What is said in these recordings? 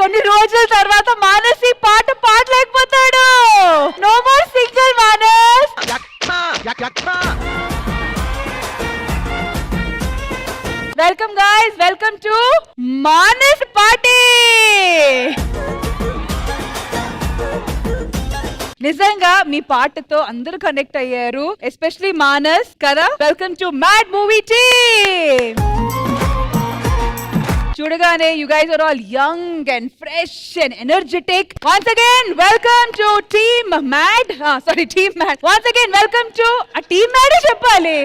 కొన్ని రోజుల తర్వాత మానస్ ఈ పాట పాడలేకపోతాడు. No more single Manas. Welcome guys, welcome to Manas party. నిజంగా మీ పాటతో అందరూ కనెక్ట్ అయ్యారు, ఎస్పెషలీ మానస్ కదా. Welcome to mad movie team. చూడగానే you guys are all young and fresh and energetic. Once again welcome to team mad. Team mad. Once again welcome to team mad చెప్పాలి.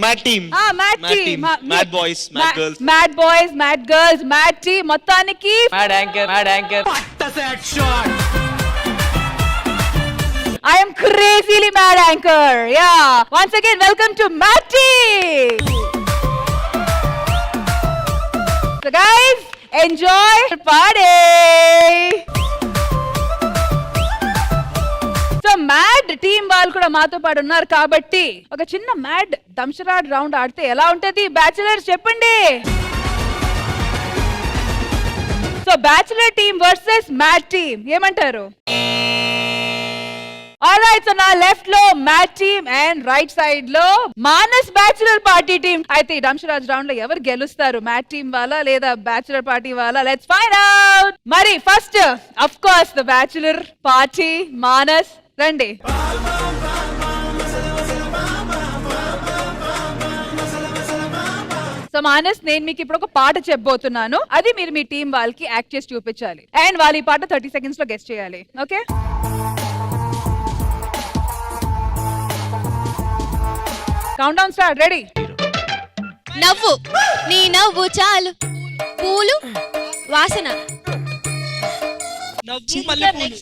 Mad team. Mad team. Mad boys, mad girls. Mad boys, mad girls, mad team. మొత్తానికి mad anchor. Set shot. I am crazily mad anchor. Yeah. Once again welcome to mad team. So guys, enjoy the party. So mad team వాళ్ళు కూడా మాతో పాటు ఉన్నారు కాబట్టి ఒక చిన్న mad దంషరాడ్ round ఆడితే ఎలా ఉంటది బ్యాచిలర్స్ చెప్పండి. So bachelor team versus mad team ఏమంటారు? ఆల్రైట్, సో నా లెఫ్ట్ లో mad team and right side లో మానస్ బ్యాచిలర్ పార్టీ టీమ్. అయితే ఈ దంషరాజ్ రౌండ్ లో ఎవరు గెలుస్తారు, మ్యాడ్ టీమ్ వాళ్ళ లేదా బ్యాచిలర్ పార్టీ వాళ్ళ? Let's find out. మరి first of course the bachelor party Manas రండి. సో మానస్, నేను మీకు ఇప్పుడు ఒక పాట చెప్పబోతున్నాను, అది మీరు మీ టీం వాళ్ళకి యాక్ట్ చేసి చూపించాలి అండ్ వాళ్ళు ఈ పాట 30 seconds లో గెస్ట్ చేయాలి. Okay, count down start. Ready? నవ్వు నీ నవ్వు చాలు, పూలు వాసన, నవ్వు మల్లెపూలు,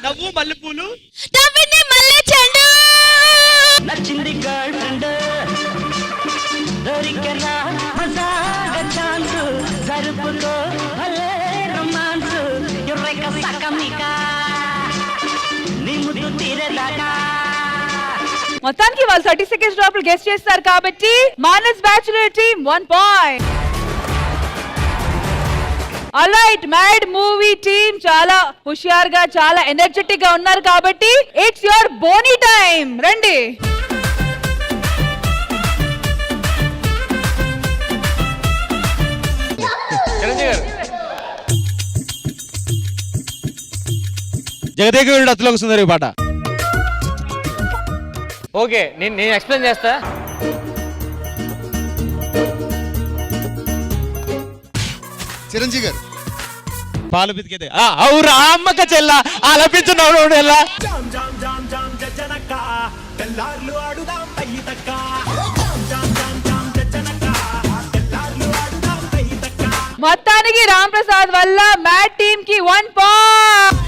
నవ్వు మల్లెపూలు, నవ్వింది మల్లె చెండు, నచ్చింది గర్ల్ ఫ్రెండ్, దొరికనా మజాగా ఛాన్స్, జరుపుకో భలే రొమాన్స్, యురేక సకమికా నీ ముద్దు తీరేదాకా. మొత్తానికి వాళ్ళు 30 seconds లోపల గెస్ట్ చేస్తారు కాబట్టి Manas bachelor team 1 point. Alright, mad movie team చాలా హుషారుగా చాలా ఎనర్జెటిక్ గా ఉన్నారు కాబట్టి ఇట్స్ యువర్ బోనీ టైం. రండి. జగదేగుడు అతలోక సుందరి పాట. ఓకే, నేను ఎక్స్ప్లెయిన్ చేస్తా. చిరంజీవి గారు పాలు పితికేదే అవురా అమ్మక చెల్ల ఆలపించున్నాడు ఎలా మొత్తానికి రామ్ ప్రసాద్ వల్ల మ్యాడ్ టీమ్ కి 1 point.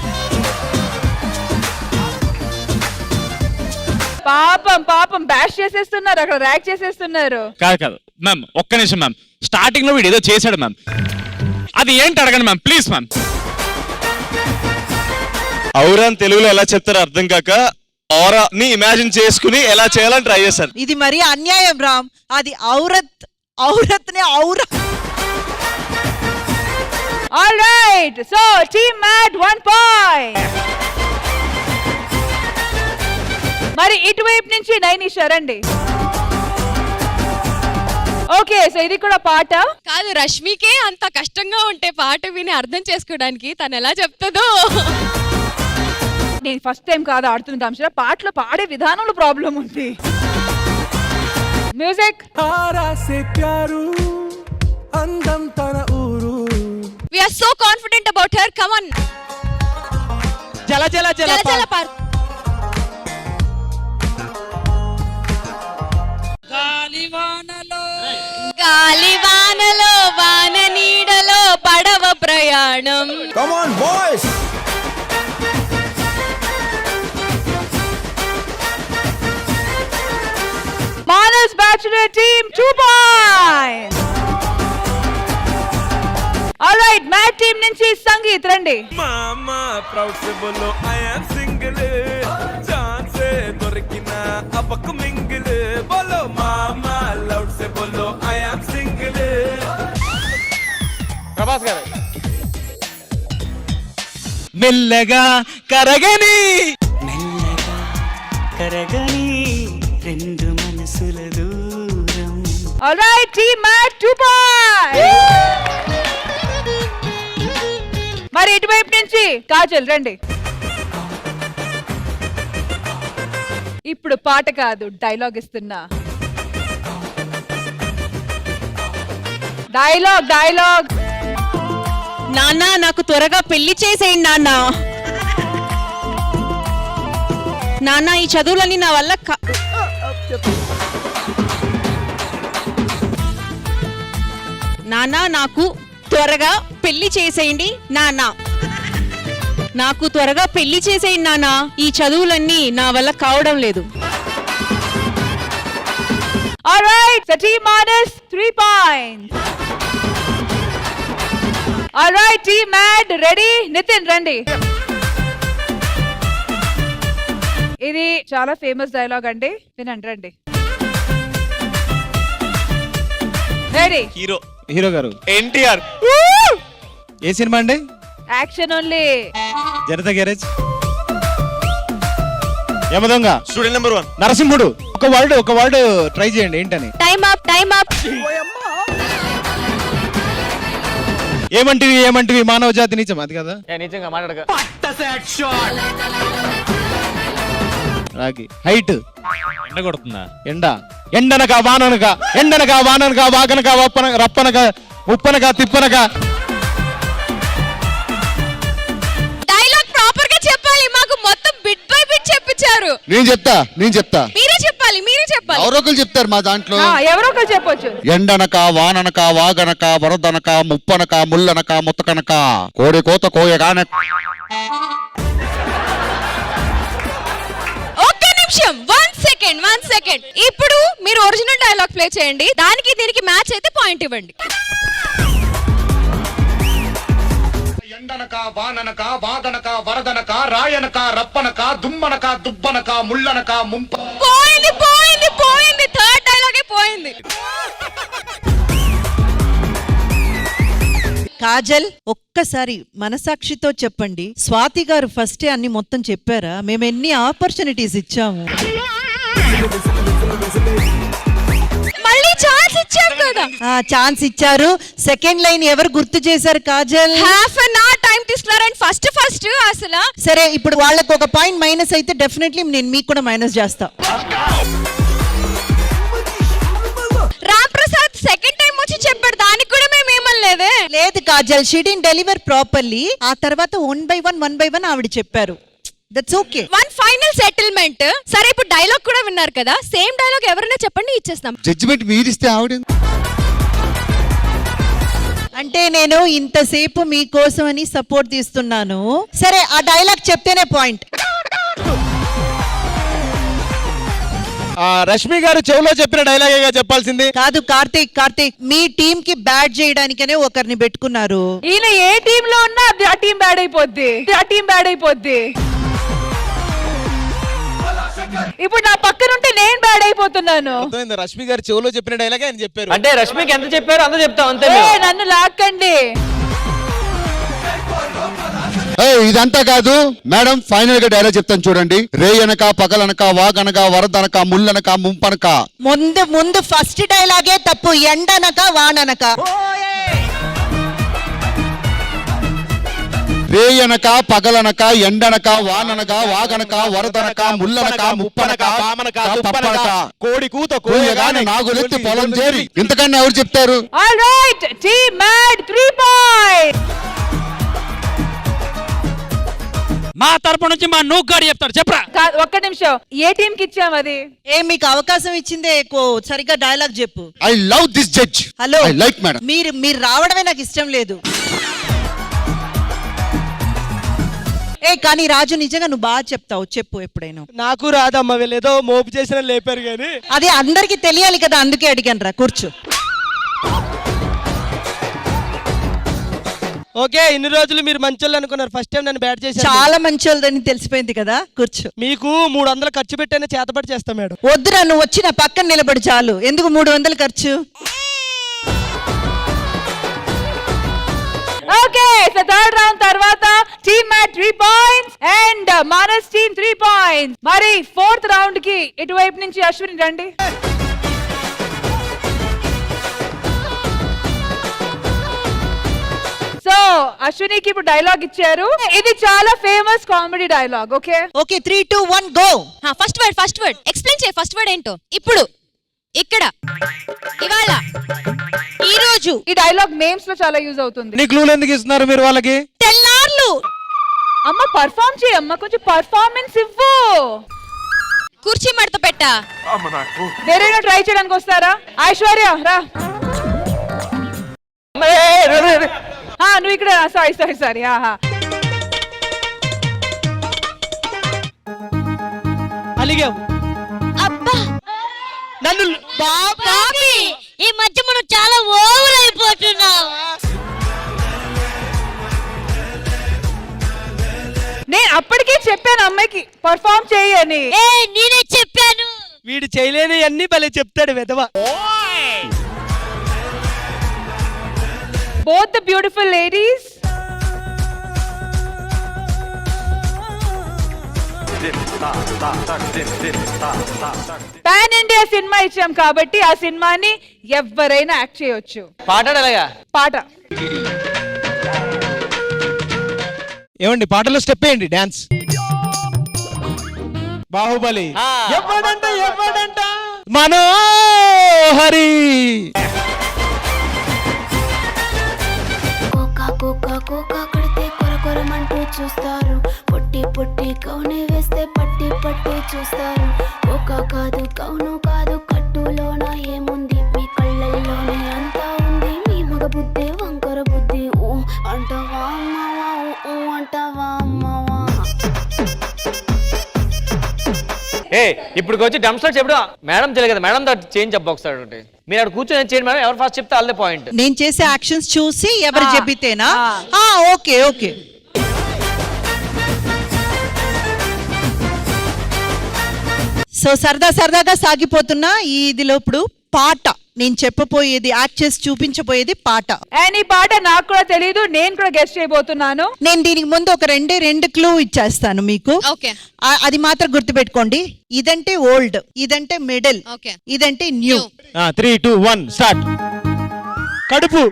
పాపం బ్యాష్ చేసేస్తున్నారు, అక్కడ ర్యాక్ చేసేస్తున్నారు. కాదు మ్యామ్, ఒక్క నిమిషం మ్యామ్. స్టార్టింగ్ లో వీడు ఏదో చేశాడు మ్యామ్, అది ఏంటి అడగండి మ్యామ్ ప్లీజ్ మ్యామ్. ఔరా అని తెలుగులో ఎలా చెప్తారో అర్థం కాక ఔరా ని ఇమాజిన్ చేసుకుని ఎలా చేయాలని ట్రై చేశారు. ఇది మరి అన్యాయం రామ్, అది ఔరత్ నే ఔరా. Alright, so team mad 1 point. మరి ఇటువైపు నుంచి నైనిషా రండి. ఓకే, సో ఇది కూడా పాట కాదు. రష్మికే అంత కష్టంగా ఉంటే పాట విని అర్థం చేసుకోవడానికి తను ఎలా చెప్తుందో. నేను ఫస్ట్ టైం కాదు ఆడుతుంది డాన్సర్, పాటలో పాడే విధానంలో ప్రాబ్లం ఉంది. Music. We are so confident about her. Come on. చల చల చల చల పార్. గాలివానలో వాన నీడలో పడవ ప్రయాణం. Come on boys. Manas bachelor team 2 points. Alright, mad team నుంచి సంగీత్ రండి. మామా ప్రౌడ్ సే బోలో ఐ యామ్ సింగిల్, ఛాన్సే దొరికినా అబక్ మింగిల్, బోలో మామా లౌడ్ సే బోలో ఐ యామ్ సింగిల్. మెల్లగా కరగని మెల్లగా కరగని రెండు మనసుల దూరం. Alright team Mad 2 points. మరి ఇటువైపు నుంచి కాజల్ రండి. ఇప్పుడు పాట కాదు డైలాగ్ ఇస్తున్నా. డైలాగ్ నాన్న నాకు త్వరగా పెళ్లి చేసేయండి నాన్న. నాన్న ఈ చదువులని నా వల్ల నాన్న నాకు త్వరగా పెళ్లి చేసేయండి నాన్న. నాకు త్వరగా పెళ్లి చేసేయండి నాన్న. ఈ చదువులన్నీ నా వల్ల కావడం లేదు. Alright so team minus 3 points. Alright team Mad ready. Nitin రండి. ఇది చాలా ఫేమస్ డైలాగ్ అండి, వినండి రండి. రెడీ. హీరో గారు ఎన్టీఆర్. ఏ సినిమా అండి? Action only. Janatha Garage, Yamadonga, student number 1, Narasimhudu. ఒక వర్డ్ ట్రై చేయండి ఏంటని. Time up. ఏమంటివి మానవ జాతి నీచం, అది కదా. నిజంగా మాట్లాడక. రాగి హైట్. ఎండ కొడుతుందా? ఎండనక వాననక వాగనక రప్పనక ఉప్పనక తిప్పనక. డైలాగ్ ప్రాపర్ గా చెప్పాలి. మాకు మొత్తం బిట్ బై బిట్ చెప్పించారు. నేను చెప్తా మీరే చెప్పాలి. ఎవరొకరు చెప్తారు మా దాంట్లో. ఎవరో ఒకరు చెప్పొచ్చు. ఎండనక వాననక వాగనక వరదనక ముప్పనక ముల్లనక ముత్తకనక కోడి కోత కోయగాన. ఒక్క నిమిషం, 1 సెకండ్. ఇప్పుడు మీరు ఒరిజినల్ డైలాగ్ ప్లే చేయండి. దానికి దీనికి మ్యాచ్ అయితే పాయింట్ ఇవ్వండి. ఎండనక వాననక వాగనక వరదనక రాయనక రప్పనక దుమ్మనక దుబ్బనక ముల్లనక ముంప. పోయింది. థర్డ్ డైలాగే పోయింది. కాజల్ ఒక్కసారి మనసాక్షితో చెప్పండి, స్వాతి గారు ఫస్టే అన్ని మొత్తం చెప్పారా? మేము ఎన్ని ఆపర్చునిటీస్ ఇచ్చాము. మళ్ళీ ఛాన్స్ ఇచ్చారు కదా. ఛాన్స్ ఇచ్చారు. సెకండ్ లైన్ ఎవరు గుర్తు చేశారు Kajal? Half an hour time తీసుకున్నారని ఫస్ట్ అసలు. సరే ఇప్పుడు వాళ్ళకి ఒక పాయింట్ మైనస్ అయితే డెఫినెట్లీ నేను మీకు కూడా మైనస్ చేస్తా. రామ్ ప్రసాద్ సెకండ్ టైం వచ్చి చెప్పాడు, దానికి కూడా మేము ఏమనలేదే. లేదు Kajal, she didn't deliver properly. ఆ తర్వాత 1 by 1 ఆవిడ చెప్పారు. That's okay. One final settlement. సరే ఇప్పుడు డైలాగ్ కూడా విన్నారు కదా, సేమ్ డైలాగ్ ఎవరైనా చెప్పండి, ఇచ్చేస్తాం. జడ్జిమెంట్ మీరిస్తే ఆవిడ. అంటే నేను ఇంతసేపు మీకోసం అని సపోర్ట్ తీస్తున్నాను. సరే ఆ డైలాగ్ చెప్తేనే పాయింట్. రష్మి గారు చెవులో చెప్పిన డైలాగే చెప్పాల్సింది. కాదు కార్తీక్, మీ టీమ్ కి బ్యాట్ చేయడానికనే ఒకరిని పెట్టుకున్నారు. ఈయన ఏ టీమ్ లో ఉన్నా ఆ టీం బ్యాడ్ అయిపోద్ది. ఇప్పుడు నా పక్కన ఉంటే నేను బ్యాడ్ అయిపోతున్నాను. రష్మి గారు చెవులో చెప్పిన డైలాగే ఆయన చెప్పారు. అంటే రష్మికి ఎంత చెప్పారో అంత చెప్తాం అంతే. నన్ను లాక్కండి. ఇదంతా కాదు మేడం, ఫైనల్ గా డైలాగ్ చెప్తాను చూడండి. రేయనక పగలనక వాగనక వరదనక ముల్లనక ముంపనక. ముందు ఫస్ట్ డైలాగే తప్పు. ఎండనక వాననక. రేయనక పగలనక ఎండనక వాననక వాగనక వరదనక ముల్లనక ముప్పనక తప్పనక కోడి కూత కోయగానే నాగులెత్తి పొలం చేరి. ఇంతకన్నా ఎవరు చెప్తారు? Alright team Mad 3 points. మా తరపు నుంచి మా నూగ్గాడు చెప్తాడు. చెప్పరా. ఒక్క నిమిషం, ఏ టీం కి ఇచ్చాం అది? మీకు అవకాశం ఇచ్చిందే ఎక్కువ. సరిగ్గా డైలాగ్ చెప్పు. I love this judge. Hello, I like madam. మీరు రావడమే నాకు ఇష్టం లేదు. కానీ రాజు నిజంగా నువ్వు బాగా చెప్తావు, చెప్పు ఎప్పుడైనా. నాకు రాదమ్మా, వీళ్ళేదో మోపు చేసిన లేపారు కానీ. అది అందరికి తెలియాలి కదా, అందుకే అడిగాను రా. కూర్చో. ఓకే, ఇన్ని రోజులు మీరు మంచోళ్ళు అనుకున్నారు, ఫస్ట్ టైం నన్ను బ్యాట్ చేశారు. చాలా మంచోళ్ళని తెలిసిపోయింది కదా, కూర్చో. మీకు 300 ఖర్చు పెట్టైనా చేతపడి చేస్తా మేడం. వద్దురా, నువ్వు వచ్చి నా పక్కన నిలబడి చాలు. ఎందుకు 300 ఖర్చు? ఓకే, సో థర్డ్ రౌండ్ తర్వాత team Mad 3 points and Manas team 3 points. మరి 4th రౌండ్ కి ఇటువైపు నుంచి అశ్విని రండి. సో అశ్వినికి ఇప్పుడు డైలాగ్ ఇచ్చారు. ఇది చాలా famous comedy dialogue. Okay okay 3 2 1 go. First word explain చేయి. ఫస్ట్ వర్డ్ ఏంటో ఇప్పుడు ఇక్కడ ఇవాళ ఈ రోజు. ఈ డైలాగ్ మేమ్స్ లో చాలా యూజ్ అవుతుంది. నీ క్లూలు ఎందుకు ఇస్తున్నారు మీరు వాళ్ళకి? తెల్లార్లు అమ్మ పర్ఫార్మ్ చేయమ్మ, కొంచెం పర్ఫార్మెన్స్ ఇవ్వు. కుర్చీ మడత పెట్టా. వేరేనా ట్రై చేయడానికి వస్తారా? ఐశ్వర్య రా. నువ్వు ఇక్కడ సారీ. అలిగావు అబ్బా నన్ను బాబీ ఈ మధ్య మనం చాలా ఓవర్ అయిపోతున్నాం. నేను అప్పటికే చెప్పాను అమ్మాయికి పర్ఫార్మ్ చేయని. నేనే చెప్పాను. వీడు చేయలేని అన్ని భలే చెప్తాడు వెధవ. Both the beautiful ladies. Pan India cinema ఇచ్చాం కాబట్టి ఆ సినిమాని ఎవరైనా యాక్ట్ చేయొచ్చు. పాట ఏమండి పాటలో స్టెప్ వేయండి డాన్స్. బాహుబలి. ఎవడంట మనోహరి. కోకా కడితే కొరకొరమంటూ చూస్తారు. పొట్టి కౌనే వేస్తే పట్టి చూస్తారు. కోకా కాదు కౌను కాదు కట్టులోన ఏముంది? మీ కళ్ళల్లోనే అంతా ఉంది. మీ మగ బుద్ధి వంకర బుద్ధి. అంటావా అమ్మవా? అంటావా అమ్మవా? ఇప్పుడు వచ్చి డంప్స్టర్ చెప్పుడు మేడం తెలియదు కదా, మేడం చేంజ్ చెప్పు ఒకసారి. మీరు అక్కడ కూర్చొని చేయండి మేడం, ఎవరు ఫస్ట్ చెప్తే వాళ్ళే పాయింట్. నేను చేసే యాక్షన్స్ చూసి ఎవరు చెబితేనా? Okay okay. సో సరదాగా సాగిపోతున్నా ఇదిలో ఇప్పుడు పాట. నేను చెప్పబోయేది, యాక్ట్ చేసి చూపించబోయేది పాట. అండ్ ఈ పాట నాకు కూడా తెలియదు, నేను కూడా గెస్ట్ చేయబోతున్నాను. నేను దీనికి ముందు ఒక రెండు క్లూ ఇచ్చేస్తాను మీకు. అది మాత్రం గుర్తుపెట్టుకోండి. ఇదంటే ఓల్డ్, ఇదంటే మిడిల్, ఇదంటే న్యూ. 3 2 1 స్టార్ట్. కడుపు.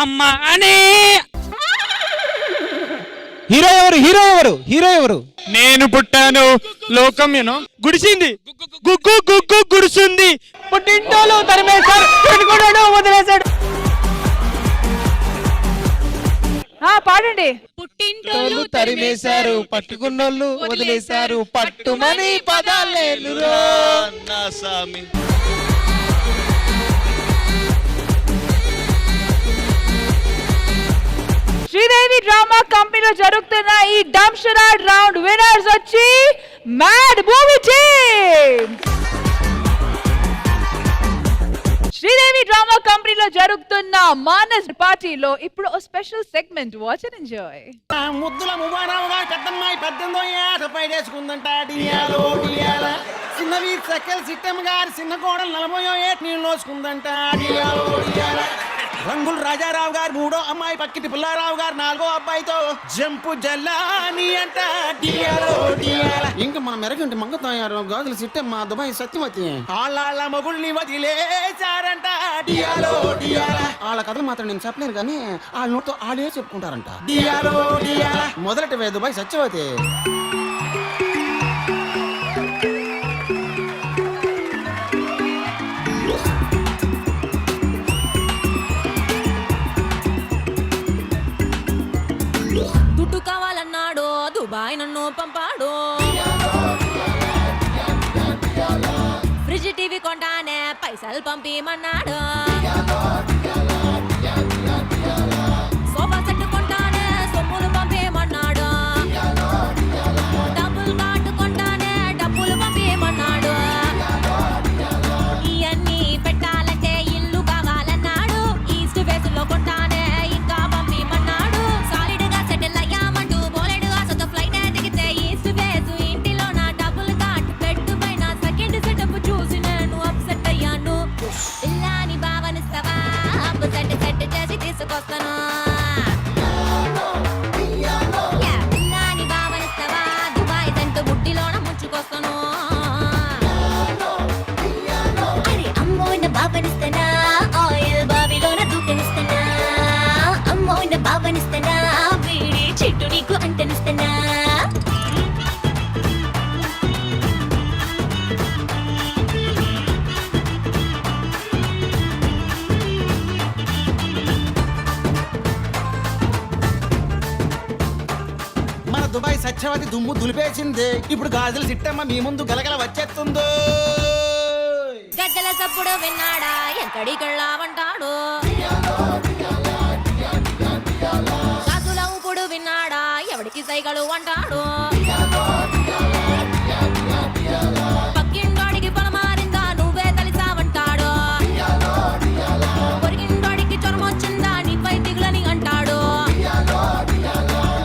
అమ్మా అని. హీరో ఎవరు? నేను పుట్టాను లోకం గుడిసింది. గుగ్గు గుడిసింది. పుట్టింటోలు తరిమేశాడు, పెట్టుకున్నాడు, వదిలేశాడు. పాడండి. పుట్టింటోలు తరిమేశారు, పట్టుకున్నోళ్ళు వదిలేశారు, పట్టుమని పదాలేను నా సామి. శ్రీదేవి డ్రామా కంపెనీలో జరుగుతున్న ఈ డంప్షరాడ్ రౌండ్ విన్నర్స్ వచ్చి mad movie team. Sridevi drama కంపెనీలో జరుగుతున్న మానస్ పార్టీలో ఇప్పుడు ఓ special segment. Watch and enjoy. ముద్దుల ముబారావుగా పెద్దమ్మాయి 18వ ఏట పైడేసుకుందంట. చిన్నవి సకల్ సిట్టమ్మ గారి చిన్న కోడలు 40వ ఏట నీళ్ళు నోసుకుందంట. రంగులు రాజారావు గారు 3వ అమ్మాయి, పక్కిటి పుల్లారావు గారు 4వ అబ్బాయితో జంపు జల్లాని అంట. ఇంకా మన మెరగంటి మంగతాయారు గాజులు సిట్టమ్మ దుబాయ్ సత్యవతి వాళ్ళ మొగుల్ని వదిలేశారంట. వాళ్ళ కథలు మాత్రం నేను చెప్పలేను కానీ వాళ్ళ నోటితో ఆడే చెప్పుకుంటారంట. మొదలటి దుబాయ్ సత్యవతి. దుడ్డు కావాలన్నాడు, దుబాయ్ నన్ను పంపాడు. ఫ్రిడ్జ్ టీవీ కొంటానే పైసలు పంపిమన్నాడు. సోఫా సెట్ కొంటానే సొమ్ములు పంపిమన్నాడు. డబ్బులు కార్డు కొంటానే డబ్బులు పంపిమన్నాడు. ఇవన్నీ పెట్టాలంటే ఇల్లు కావాలన్నాడు. ఈస్ట్ ఫేస్ లో కొంటానే ఇంకా పంపిమన్నాడు. సాలిడ్ గా సెటిల్ అయ్యామంటూ బోలెడుగా సొంత ఫ్లైట్ దిగితే ఈస్ట్ ఫేస్ ఇంటిలో నా డబ్బులు కార్డు పెట్టు పైన సెకండ్ సెటప్ చూసి నేను అప్సెట్ అయ్యాను. ఇల్లాని భావనిస్తావా మన దుబాయ్ సత్యవతి దుమ్ము దులిపేసింది. ఇప్పుడు గాజులు సిట్టమ్మ మీ ముందు గలగల వచ్చేస్తుందో. గజ్జల సప్పుడు విన్నాడా ఎక్కడికెళ్ళావంటాడు, కాసుల ఊపుడు విన్నాడా ఎవడికి సైగలు అంటాడు, పక్కింటోడికి పొలమారిందా నువ్వే తెలిసావంటాడు, పొరిగింటోడికి జ్వరం వచ్చిందా నీపై దిగులని అంటాడు,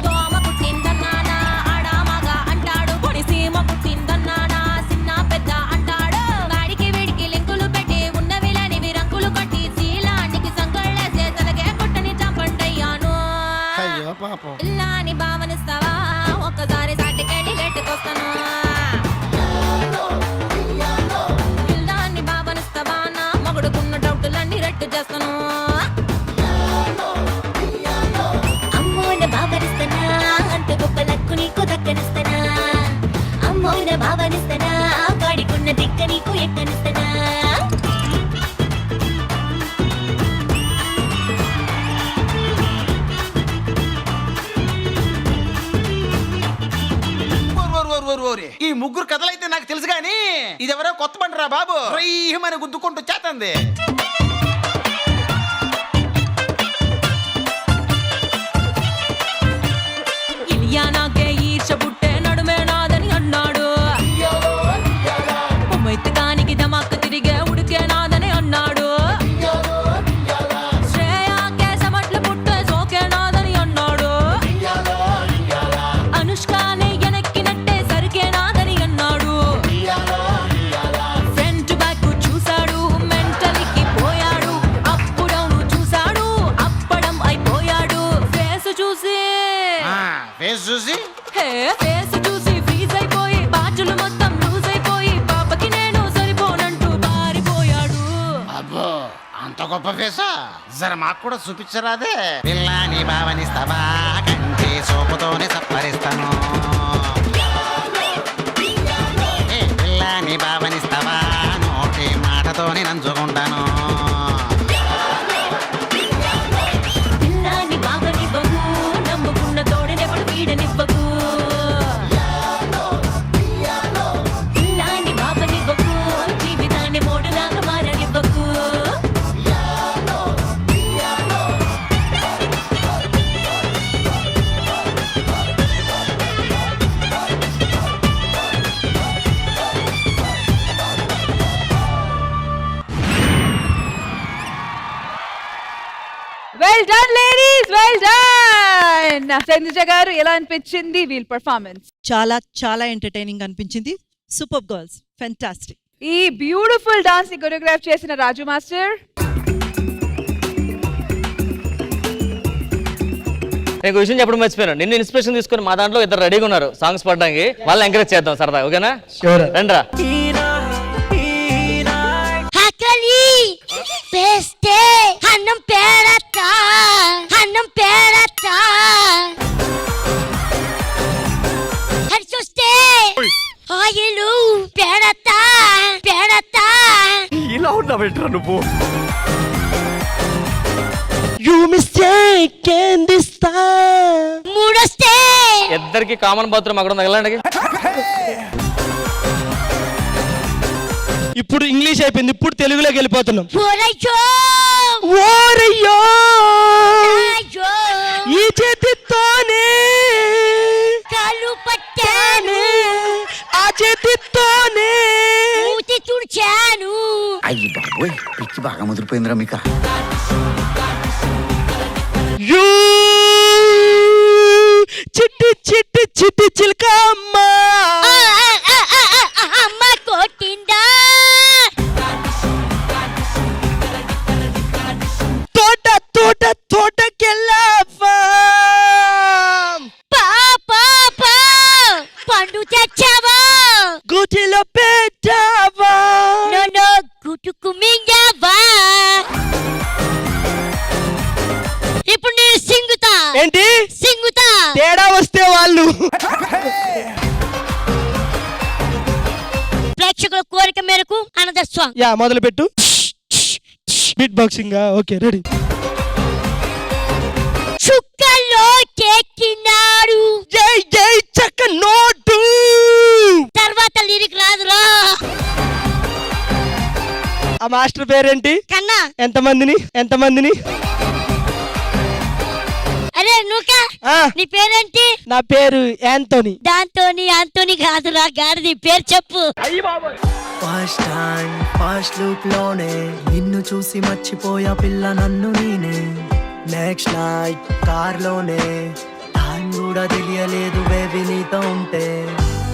దోమ పుట్టిందన్నానా ఆడా మగ అంటాడు, పొడిసీమ పుట్టిందన్నానా చిన్న పెద్ద అంటాడు, వాడికి వీడికి లింకులు పెట్టి ఉన్నవి లేనివి రంగులు కట్టి శీలానికి సంకళ్ళేసే తలకే కొట్టని చంపంటయ్యాను. అయ్యో పాపం. ఇల్లాని భావనిస్తావా ఒక్కసారి సాటికెళ్ళి లెట్టుకొస్తాను, ఇల్లాన్ని భావనిస్తావా నా మగుడుకున్న డౌటులన్నీ రెట్టు చేస్తాను, అమ్మోన భావనిస్తానా అంత గొప్ప లక్కు నీకు దక్కనిస్తానా, అమ్మోన భావనిస్తానా వాడికున్న దిక్క నీకు ఎక్కనిస్తానా. ఈ ముగ్గురు కథలైతే నాకు తెలుసు గాని ఇదెవరో కొత్త బండిరా బాబు. రయ్యమని గుద్దుకుంటూ చేతంది. ఇలియానాకే ఈర్ష పుట్టే నడుమే నాదని అన్నాడు, మైతకానికి ధమాక్ తిరిగే ఉడికే నాదని అన్నాడు, శ్రేయాకే సమట్ల పుట్టే సోకే నాదని అన్నాడు, అనుష్కానే ఎనక్కినట్టే సరికే నాదని అన్నాడు, ఫ్రంట్ బ్యాక్ చూశాడు మెంటల్కి పోయాడు, అప్పుడవును చూశాడు అప్పడం అయిపోయాడు, ఫేస్ చూసి ఫేస్ చూసి హే ఫేస్ చూసి ఫ్రీజ్ అయిపోయి బాజులు మొత్తం లూజ్ అయిపోయి పాపకి నేను సరిపోనంటూ పారిపోయాడు. అబ్బో అంత గొప్ప ఫేసా? జర మాకు కూడా చూపించరాదే. పిల్లాని భావనిస్తావా కంటి సోపుతోనే సప్పరిస్తాను, పిల్లాని భావనిస్తావా నోటి మాటతోనే నంచుకుంటాను, పిల్లాని బావనివ్వకు నమ్ముకున్న తోడనెప్పుడు వీడనివ్వకు, పిల్లాని బావనివ్వకు జీవితాన్ని మోడులాగా మారనివ్వకు. Well done ladies, well done. సంజుజ గారు ఎలా అనిపించింది వీల్ పర్ఫార్మెన్స్? చాలా చాలా ఎంటర్టైనింగ్ అనిపించింది. Super girls, fantastic. ఈ బ్యూటిఫుల్ డాన్స్ ని కొరియోగ్రాఫ్ చేసిన రాజు మాస్టర్, నేను విషయం చెప్పడం మర్చిపోయాను. నిన్ను ఇన్స్పిరేషన్ తీసుకుని మా దాంట్లో ఇద్దరు రెడీగా ఉన్నారు సాంగ్స్ పాడడానికి. వాళ్ళని ఎంకరేజ్ చేద్దాం సరదా, ఓకేనా? రండ్రా. ఆకలి పేస్తే అన్నం పేరత్తా, అన్నం పేరత్తా, అది చూస్తే ఆయిలు పేరత్తా, పేరత్తా. ఇలా ఉన్నా బెటర్ నువ్వు. మూడొస్తే ఇద్దరికి కామన్ బాత్రూమ్ అక్కడ ఉంది, వెళ్ళండి. ఇప్పుడు ఇంగ్లీష్ అయిపోయింది, ఇప్పుడు తెలుగులోకి వెళ్ళిపోతున్నాం. ఓరయ్యో ఓరయ్యో అయ్యో ఈ చేతితోనే కాలు పట్టాను, ఆ చేతితోనే మూతి తుడిచాను. అయ్యి బాబోయ్ పిచ్చి బాగా ముదిరిపోయిందిరా మీకు. యూ చిట్టి చిట్టి చిట్టి చిలక అమ్మ అమ్మ కొట్టిందా, తోట తోట తోటకెళ్ళావా, పాపా పండు తెచ్చావా, గుటిలో పెట్టావా, నన్ను గుటుకు మింగావా. ఇప్పుడు నేను సింగుతా. ఏంటి సింగుతా. తేడా వస్తే వాళ్ళు సాంగ్. యా మొదలు పెట్టు. Beat boxing. Okay ready. చుక్కలో కేకినాడు జై జై చక్క నోటు. తర్వాత లిరిక్ రాదురా. ఆ మాస్టర్ పేరేంటి? కన్నా. ఎంతమందిని? అరే నువ్వుకా ఆ, నీ పేరేంటి? నా పేరు యాంటోనీ. దాంతోని ఆంటోని కాదురా గాడిది పేరు చెప్పు. ఫస్ట్ టైం ఫస్ట్ లుక్ లోనే నిన్ను చూసి మర్చిపోయా పిల్ల నన్ను నేనే. నెక్స్ట్ నైట్ కార్ లోనే టైం కూడా తెలియలేదు బేబీ నీతో ఉంటే.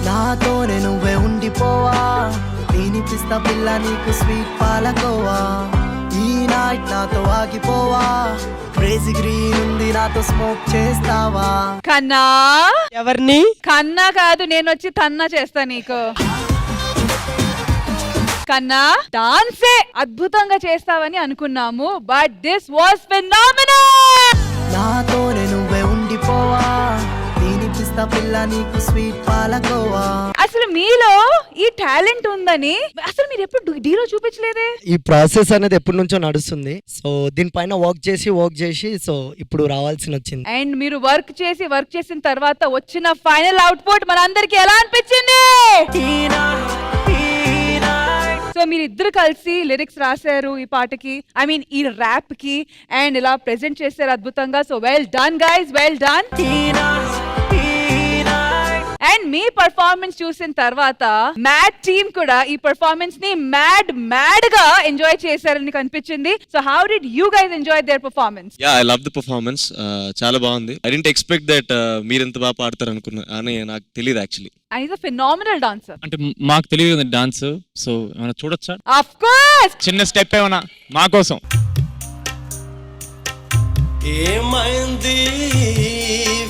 నాతోనే నువ్వే ఉండిపోవా తినిపిస్తా పిల్ల నీకు స్వీట్ పాలకోవా. ఈ నైట్ నాతో ఆగిపోవా క్రేజీ గ్రీన్ ఉంది నాతో స్మోక్ చేస్తావా. కన్నా ఎవరిని? కన్నా కాదు, నేను వచ్చి తన్నా చేస్తా నీకు. కన్నా డాన్సే అద్భుతంగా చేస్తావని అనుకున్నాము, బట్ దిస్ వాస్ ఫెనామినల్. నాతోనే నువ్వే ఉండిపోవా తినిపిస్తా పిల్ల నీకు స్వీట్ పాలకోవా. అసలు మీలో ఈ టాలెంట్ ఉందని అసలు మీరు ఎప్పుడు డీలో చూపించలేదే. ఈ ప్రాసెస్ అనేది ఎప్పటి నుంచో నడుస్తుంది. సో దీనిపైన వర్క్ చేసి సో ఇప్పుడు రావాల్సి వచ్చింది. అండ్ మీరు వర్క్ చేసిన తర్వాత వచ్చిన ఫైనల్ అవుట్పుట్ మనందరికి ఎలా అనిపించింది? సో మీరిద్దరు కలిసి లిరిక్స్ రాశారు ఈ పాటకి, ఐ మీన్ ఈ ర్యాప్ కి, అండ్ ఇలా ప్రెజెంట్ చేశారు అద్భుతంగా. So well done guys, well done. And me performance చూసిన తర్వాత మ్యాడ్ టీమ్ కూడా ఈ పర్ఫార్మెన్స్ ని మ్యాడ్ గా ఎంజాయ్ చేశారని కనిపించింది. So how did you guys enjoy there performance? Yeah, I love the performance. చాలా బాగుంది. ఐ డెంట్ ఎక్స్పెక్ట్ దట్ మీరు ఎంత బాగా పాడతారు అనుకున్నా అని నాకు తెలియదు actually. Is a phenomenal dancer. అంటే మాకు తెలియదు కదా డాన్స్, సో ఏమైనా చూడొచ్చా? Of course. చిన్న స్టెప్ ఏమైనా మా కోసం? ఏమైంది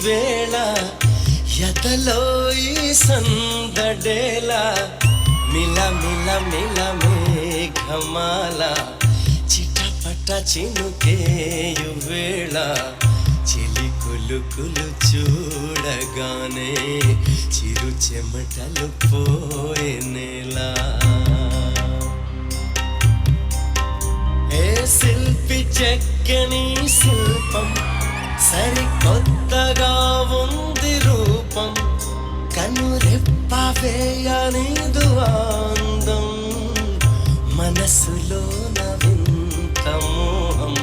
వేళ ఎదలో ఈ సందడేలా మిల మిల మిల మేఘమాల చిటపట చినుకేయు వేళ చిలి కులుకులు చూడగానే చిరు చెమటలు పోయేనేలా. ఏ శిల్పి చెక్కని శిల్పం సరికొత్తగా ఉంది రూపం కనురెప్ప వేయనిదు అందం మనసులో నవింత మోహం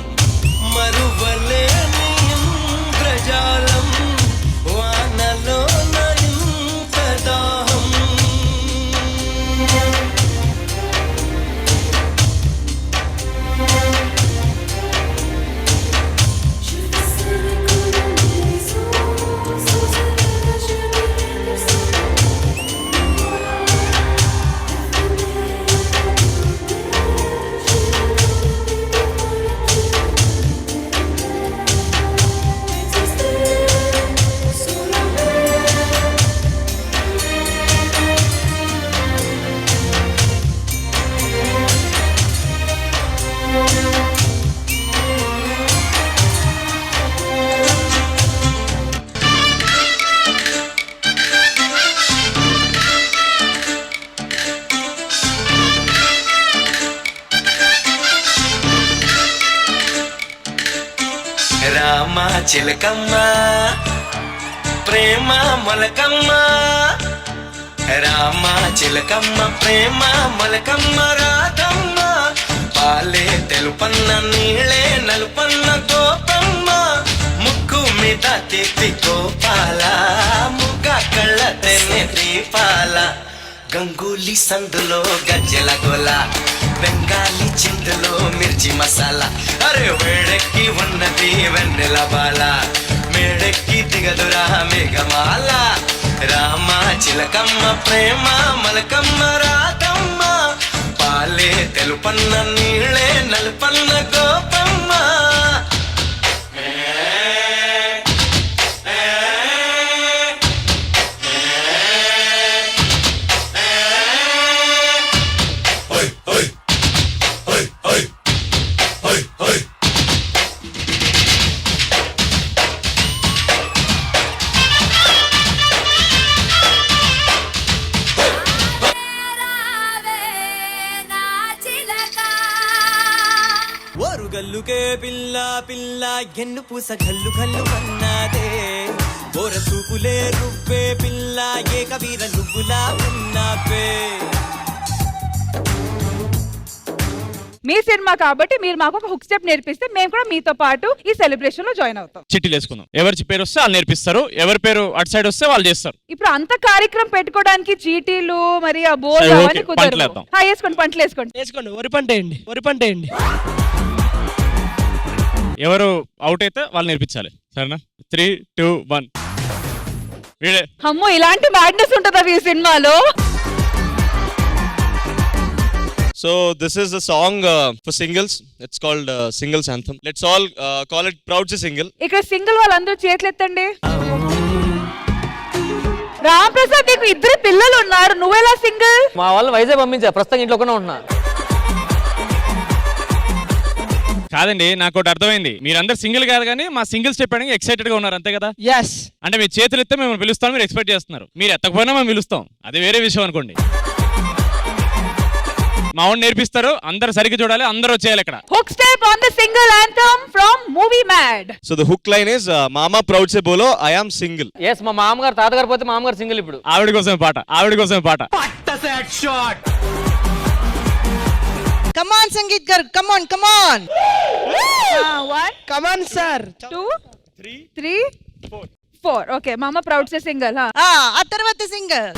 మరువలేని ఇంద్రజాలం వానలో ఇంత దాహం. రామ చిలకమ్మ ప్రేమ మొలకమ్మ రామ చిలకమ్మ ప్రేమ మొలకమ్మ రాధమ్మ పాలే తెలుపన్న నీళ్ళే నలుపన్న గోపమ్మ ముక్కు మీద తిప్పి గోపాల ముగ్గ కళ్ళ తెన్నె దీపాల గంగూలీ సందులో గజ్జెల గోల బెంగాలీ చిందులో మిర్చి మసాలా అరే వేడెక్కి ఉన్నది వెన్నెల బాల మేడెక్కి దిగదురా మేఘమాల రామ చిలకమ్మ ప్రేమ మలకమ్మ రాధమ్మ పాలే తెలుపన్న నీళ్ళే నలుపన్న గోపమ్మ. నా అల్లుకే పిల్ల పిల్ల ఎన్ను పూస గల్లు గల్లు అన్నదే బోర చూపులే రువ్వే పిల్ల ఏ కవీర నువ్వులా ఉన్నావే మీ సినిమా కాబట్టి మీరు మాకు ఒక హుక్ స్టెప్ నేర్పిస్తే మేము కూడా మీతో పాటు ఈ సెలబ్రేషన్ లో జాయిన్ అవుతాం. చిట్టీలు వేసుకుందాం. ఎవరి పేరు వస్తే వాళ్ళు నేర్పిస్తారు, ఎవరి పేరు అటు సైడ్ వస్తే వాళ్ళు చేస్తారు. ఇప్పుడు అంత కార్యక్రమం పెట్టుకోవడానికి చీటీలు మరి ఆ బోర్డు సరే, అవన్నీ ఓకే, కుదరదు. పంటలేద్దాం. వేసుకోండి, పంటలు వేసుకోండి. వేసుకోండి వరి పంట వేయండి వరి పంట వేయండి ఎవరు అవుట్ అయితే వాళ్ళు నేర్పించాలి. సరేనా? 3, 2, 1 వీడే. అమ్మో, ఇలాంటి మ్యాడ్నెస్ ఉంటుందా ఈ సినిమాలో? So this is a song for singles. It's called Singles Anthem. Let's all call it Proud to Single. ఇక్కడ సింగిల్ వాళ్ళందరూ చేతులు ఎత్తండి. రామ్ ప్రసాద్, నీకు 2 పిల్లలు ఉన్నారు, నువ్వెలా సింగిల్? మా వాళ్ళు వైజాగ్ పంపించా, ప్రస్తుతం ఇంట్లో కూడా ఉన్నా. కాదండి, నాకు ఒకటి అర్థమైంది. మీరందరూ సింగిల్ కాదు కానీ మా సింగిల్ స్టెప్ అని ఎక్సైటెడ్ గా ఉన్నారు, అంతే కదా? ఎస్ అంటే మీ చేతులు ఎత్తే మేము పిలుస్తాం, మీరు ఎక్స్పెక్ట్ చేస్తున్నారు. మీరు ఎత్తకపోయినా మేము పిలుస్తాం, అది వేరే విషయం అనుకోండి. మా వాడిని నేర్పిస్తారు, అందరు సరిగ్గా చూడాలి, అందరూ వచ్చేయాలి ఇక్కడ. Hook step on the single anthem from movie mad. So the hook line is Mama proud se bolo I am single. Yes, మా మామగారు తాతగారు పోతే మామగారు సింగిల్ ఇప్పుడు. ఆవిడ కోసమే పాట, ఆవిడ కోసమే పాట. కమాన్ సంగీత్ గారు, కమాన్ కమాన్. 1 కమాన్ సార్ 2 3 4. ఓకే, మామ ప్రౌడ్ సే సింగిల్. ఆ తర్వాత సింగర్.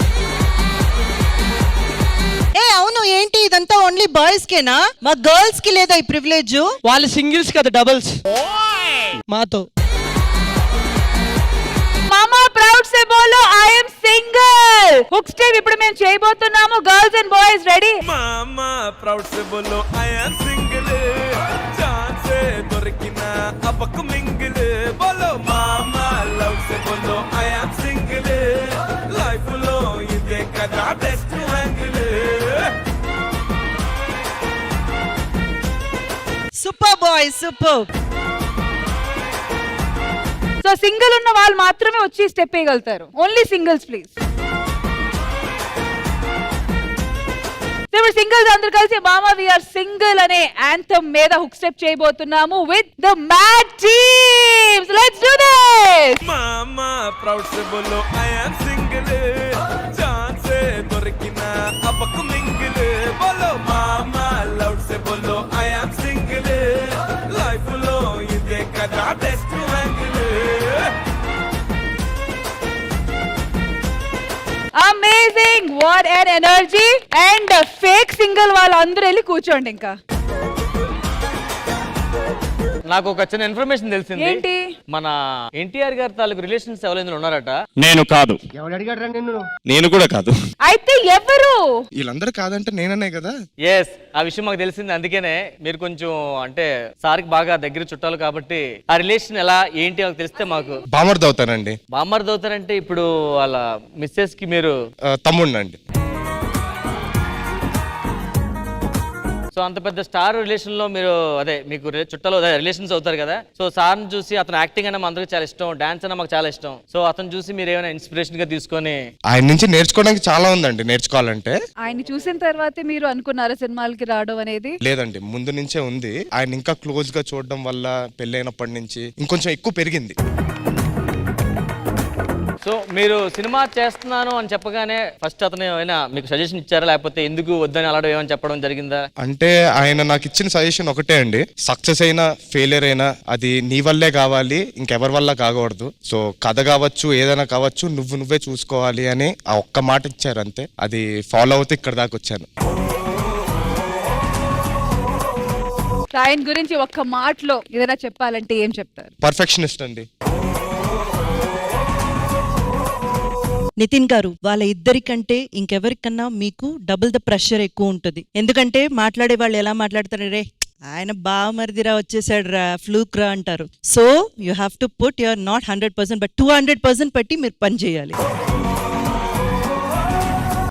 ఏ అవును, ఏంటి ఇదంతా ఓన్లీ బాయ్స్ కేనా? మా గర్ల్స్ కి లేదా ఈ ప్రివిలేజ్? వాళ్ళు సింగిల్స్ కదా, డబుల్స్ మాతో. మామా ప్రౌడ్ సే బోలో I yam single. Hook step ఇప్పుడు మేము చేయబోతున్నాము. Girls and boys ready? మామా ప్రౌడ్ సే బోలో ఐ యామ్ సింగిల్ ఛాన్స్ దొరికిన అపకు మింగిల్ బోలో మామా లవ్ సే బోలో ఐ యామ్ సింగిల్ లైఫ్ లో ఇదే కదా best angle. Super boys, super. So single ఉన్న వాళ్ళు మాత్రమే వచ్చి స్టెప్ వేయగలుగుతారు. Only singles please. ఇప్పుడు సింగిల్స్ అందరూ కలిసి మామా వి ఆర్ సింగిల్ అనే యాంథమ్ మీద హుక్ స్టెప్ చేయబోతున్నాము with the mad teams. Let's do this. మామా ప్రౌడ్ సే బోలో ఐ యామ్ సింగిల్ ఛాన్స్ దొరికిన అపకు మింగిల్ బోలో మామా లవ్ సే బోలో ఐ యామ్ సింగిల్ లైఫ్ లో ఇదే కదా best angle. Amazing, what N energy. And fake single వాళ్ళందరూ వెళ్ళి కూర్చోండి. ఇంకా నాకు ఒక చిన్న ఇన్ఫర్మేషన్ తెలిసింది. ఏంటి? మన ఎన్టీఆర్ గారి తాలూకు రిలేషన్స్ ఎవరైనా ఉన్నారట. నేను కాదు. నేను కూడా కాదు. అయితే ఎవరు? వీళ్ళందరూ కాదంటే నేననే కదా. ఎస్, ఆ విషయం మాకు తెలిసింది. అందుకనే మీరు కొంచెం అంటే సార్కి బాగా దగ్గర చుట్టాలు కాబట్టి ఆ రిలేషన్ ఎలా ఏంటి మాకు తెలిస్తే మాకు. బామర్ది అవుతానండి. బామ్మర్ది అవుతారంటే ఇప్పుడు వాళ్ళ మిస్సెస్ కి మీరు తమ్ముడినండి. సో అంత పెద్ద స్టార్ రిలేషన్ లో మీరు అదే మీకు చుట్టాలు రిలేషన్స్ అవుతారు కదా. సో సార్ని చూసి అతను యాక్టింగ్ అన్న అందరికి చాలా ఇష్టం, డాన్స్ అన్న మాకు చాలా ఇష్టం. సో అతను చూసి మీరు ఏమైనా ఇన్స్పిరేషన్ గా తీసుకొని ఆయన నుంచి నేర్చుకోవడానికి చాలా ఉందండి. నేర్చుకోవాలంటే ఆయన్ని చూసిన తర్వాతే మీరు అనుకున్నారా సినిమాలకి రావడం అనేది? లేదండి, ముందు నుంచే ఉంది. ఆయన ఇంకా క్లోజ్ గా చూడడం వల్ల పెళ్ళైనప్పటి నుంచి ఇంకొంచెం ఎక్కువ పెరిగింది. సో మీరు సినిమా చేస్తున్నాను అని చెప్పగానే ఫస్ట్ అతను ఏమైనా మీకు సజెషన్ ఇచ్చారా, లేకపోతే ఎందుకు వద్దని అలాంటి ఏమైనా చెప్పడం జరిగిందా? అంటే ఆయన నాకు ఇచ్చిన సజెషన్ ఒకటే అండి, సక్సెస్ అయినా ఫెయిలియర్ అయినా అది నీ వల్లే కావాలి, ఇంకెవరి వల్ల కాకూడదు. సో కథ కావచ్చు, ఏదైనా కావచ్చు, నువ్వే చూసుకోవాలి అని ఆ ఒక్క మాట ఇచ్చారు అంతే. అది ఫాలో అవుతూ ఇక్కడ దాకా వచ్చాను. ఆయన గురించి ఒక్క మాటలో ఏదైనా చెప్పాలంటే ఏం చెప్తారు? పర్ఫెక్షనిస్ట్ అండి. నితిన్ గారు, వాళ్ళ ఇద్దరికంటే ఇంకెవరికన్నా మీకు డబుల్ ద ప్రెషర్ ఎక్కువ ఉంటుంది. ఎందుకంటే మాట్లాడే వాళ్ళు ఎలా మాట్లాడతారు, రే ఆయన బామర్దిరా వచ్చేసాడు రా, ఫ్లూక్ రా అంటారు. So you have to put your not 100% but 200% పెట్టి మీరు పని చేయాలి.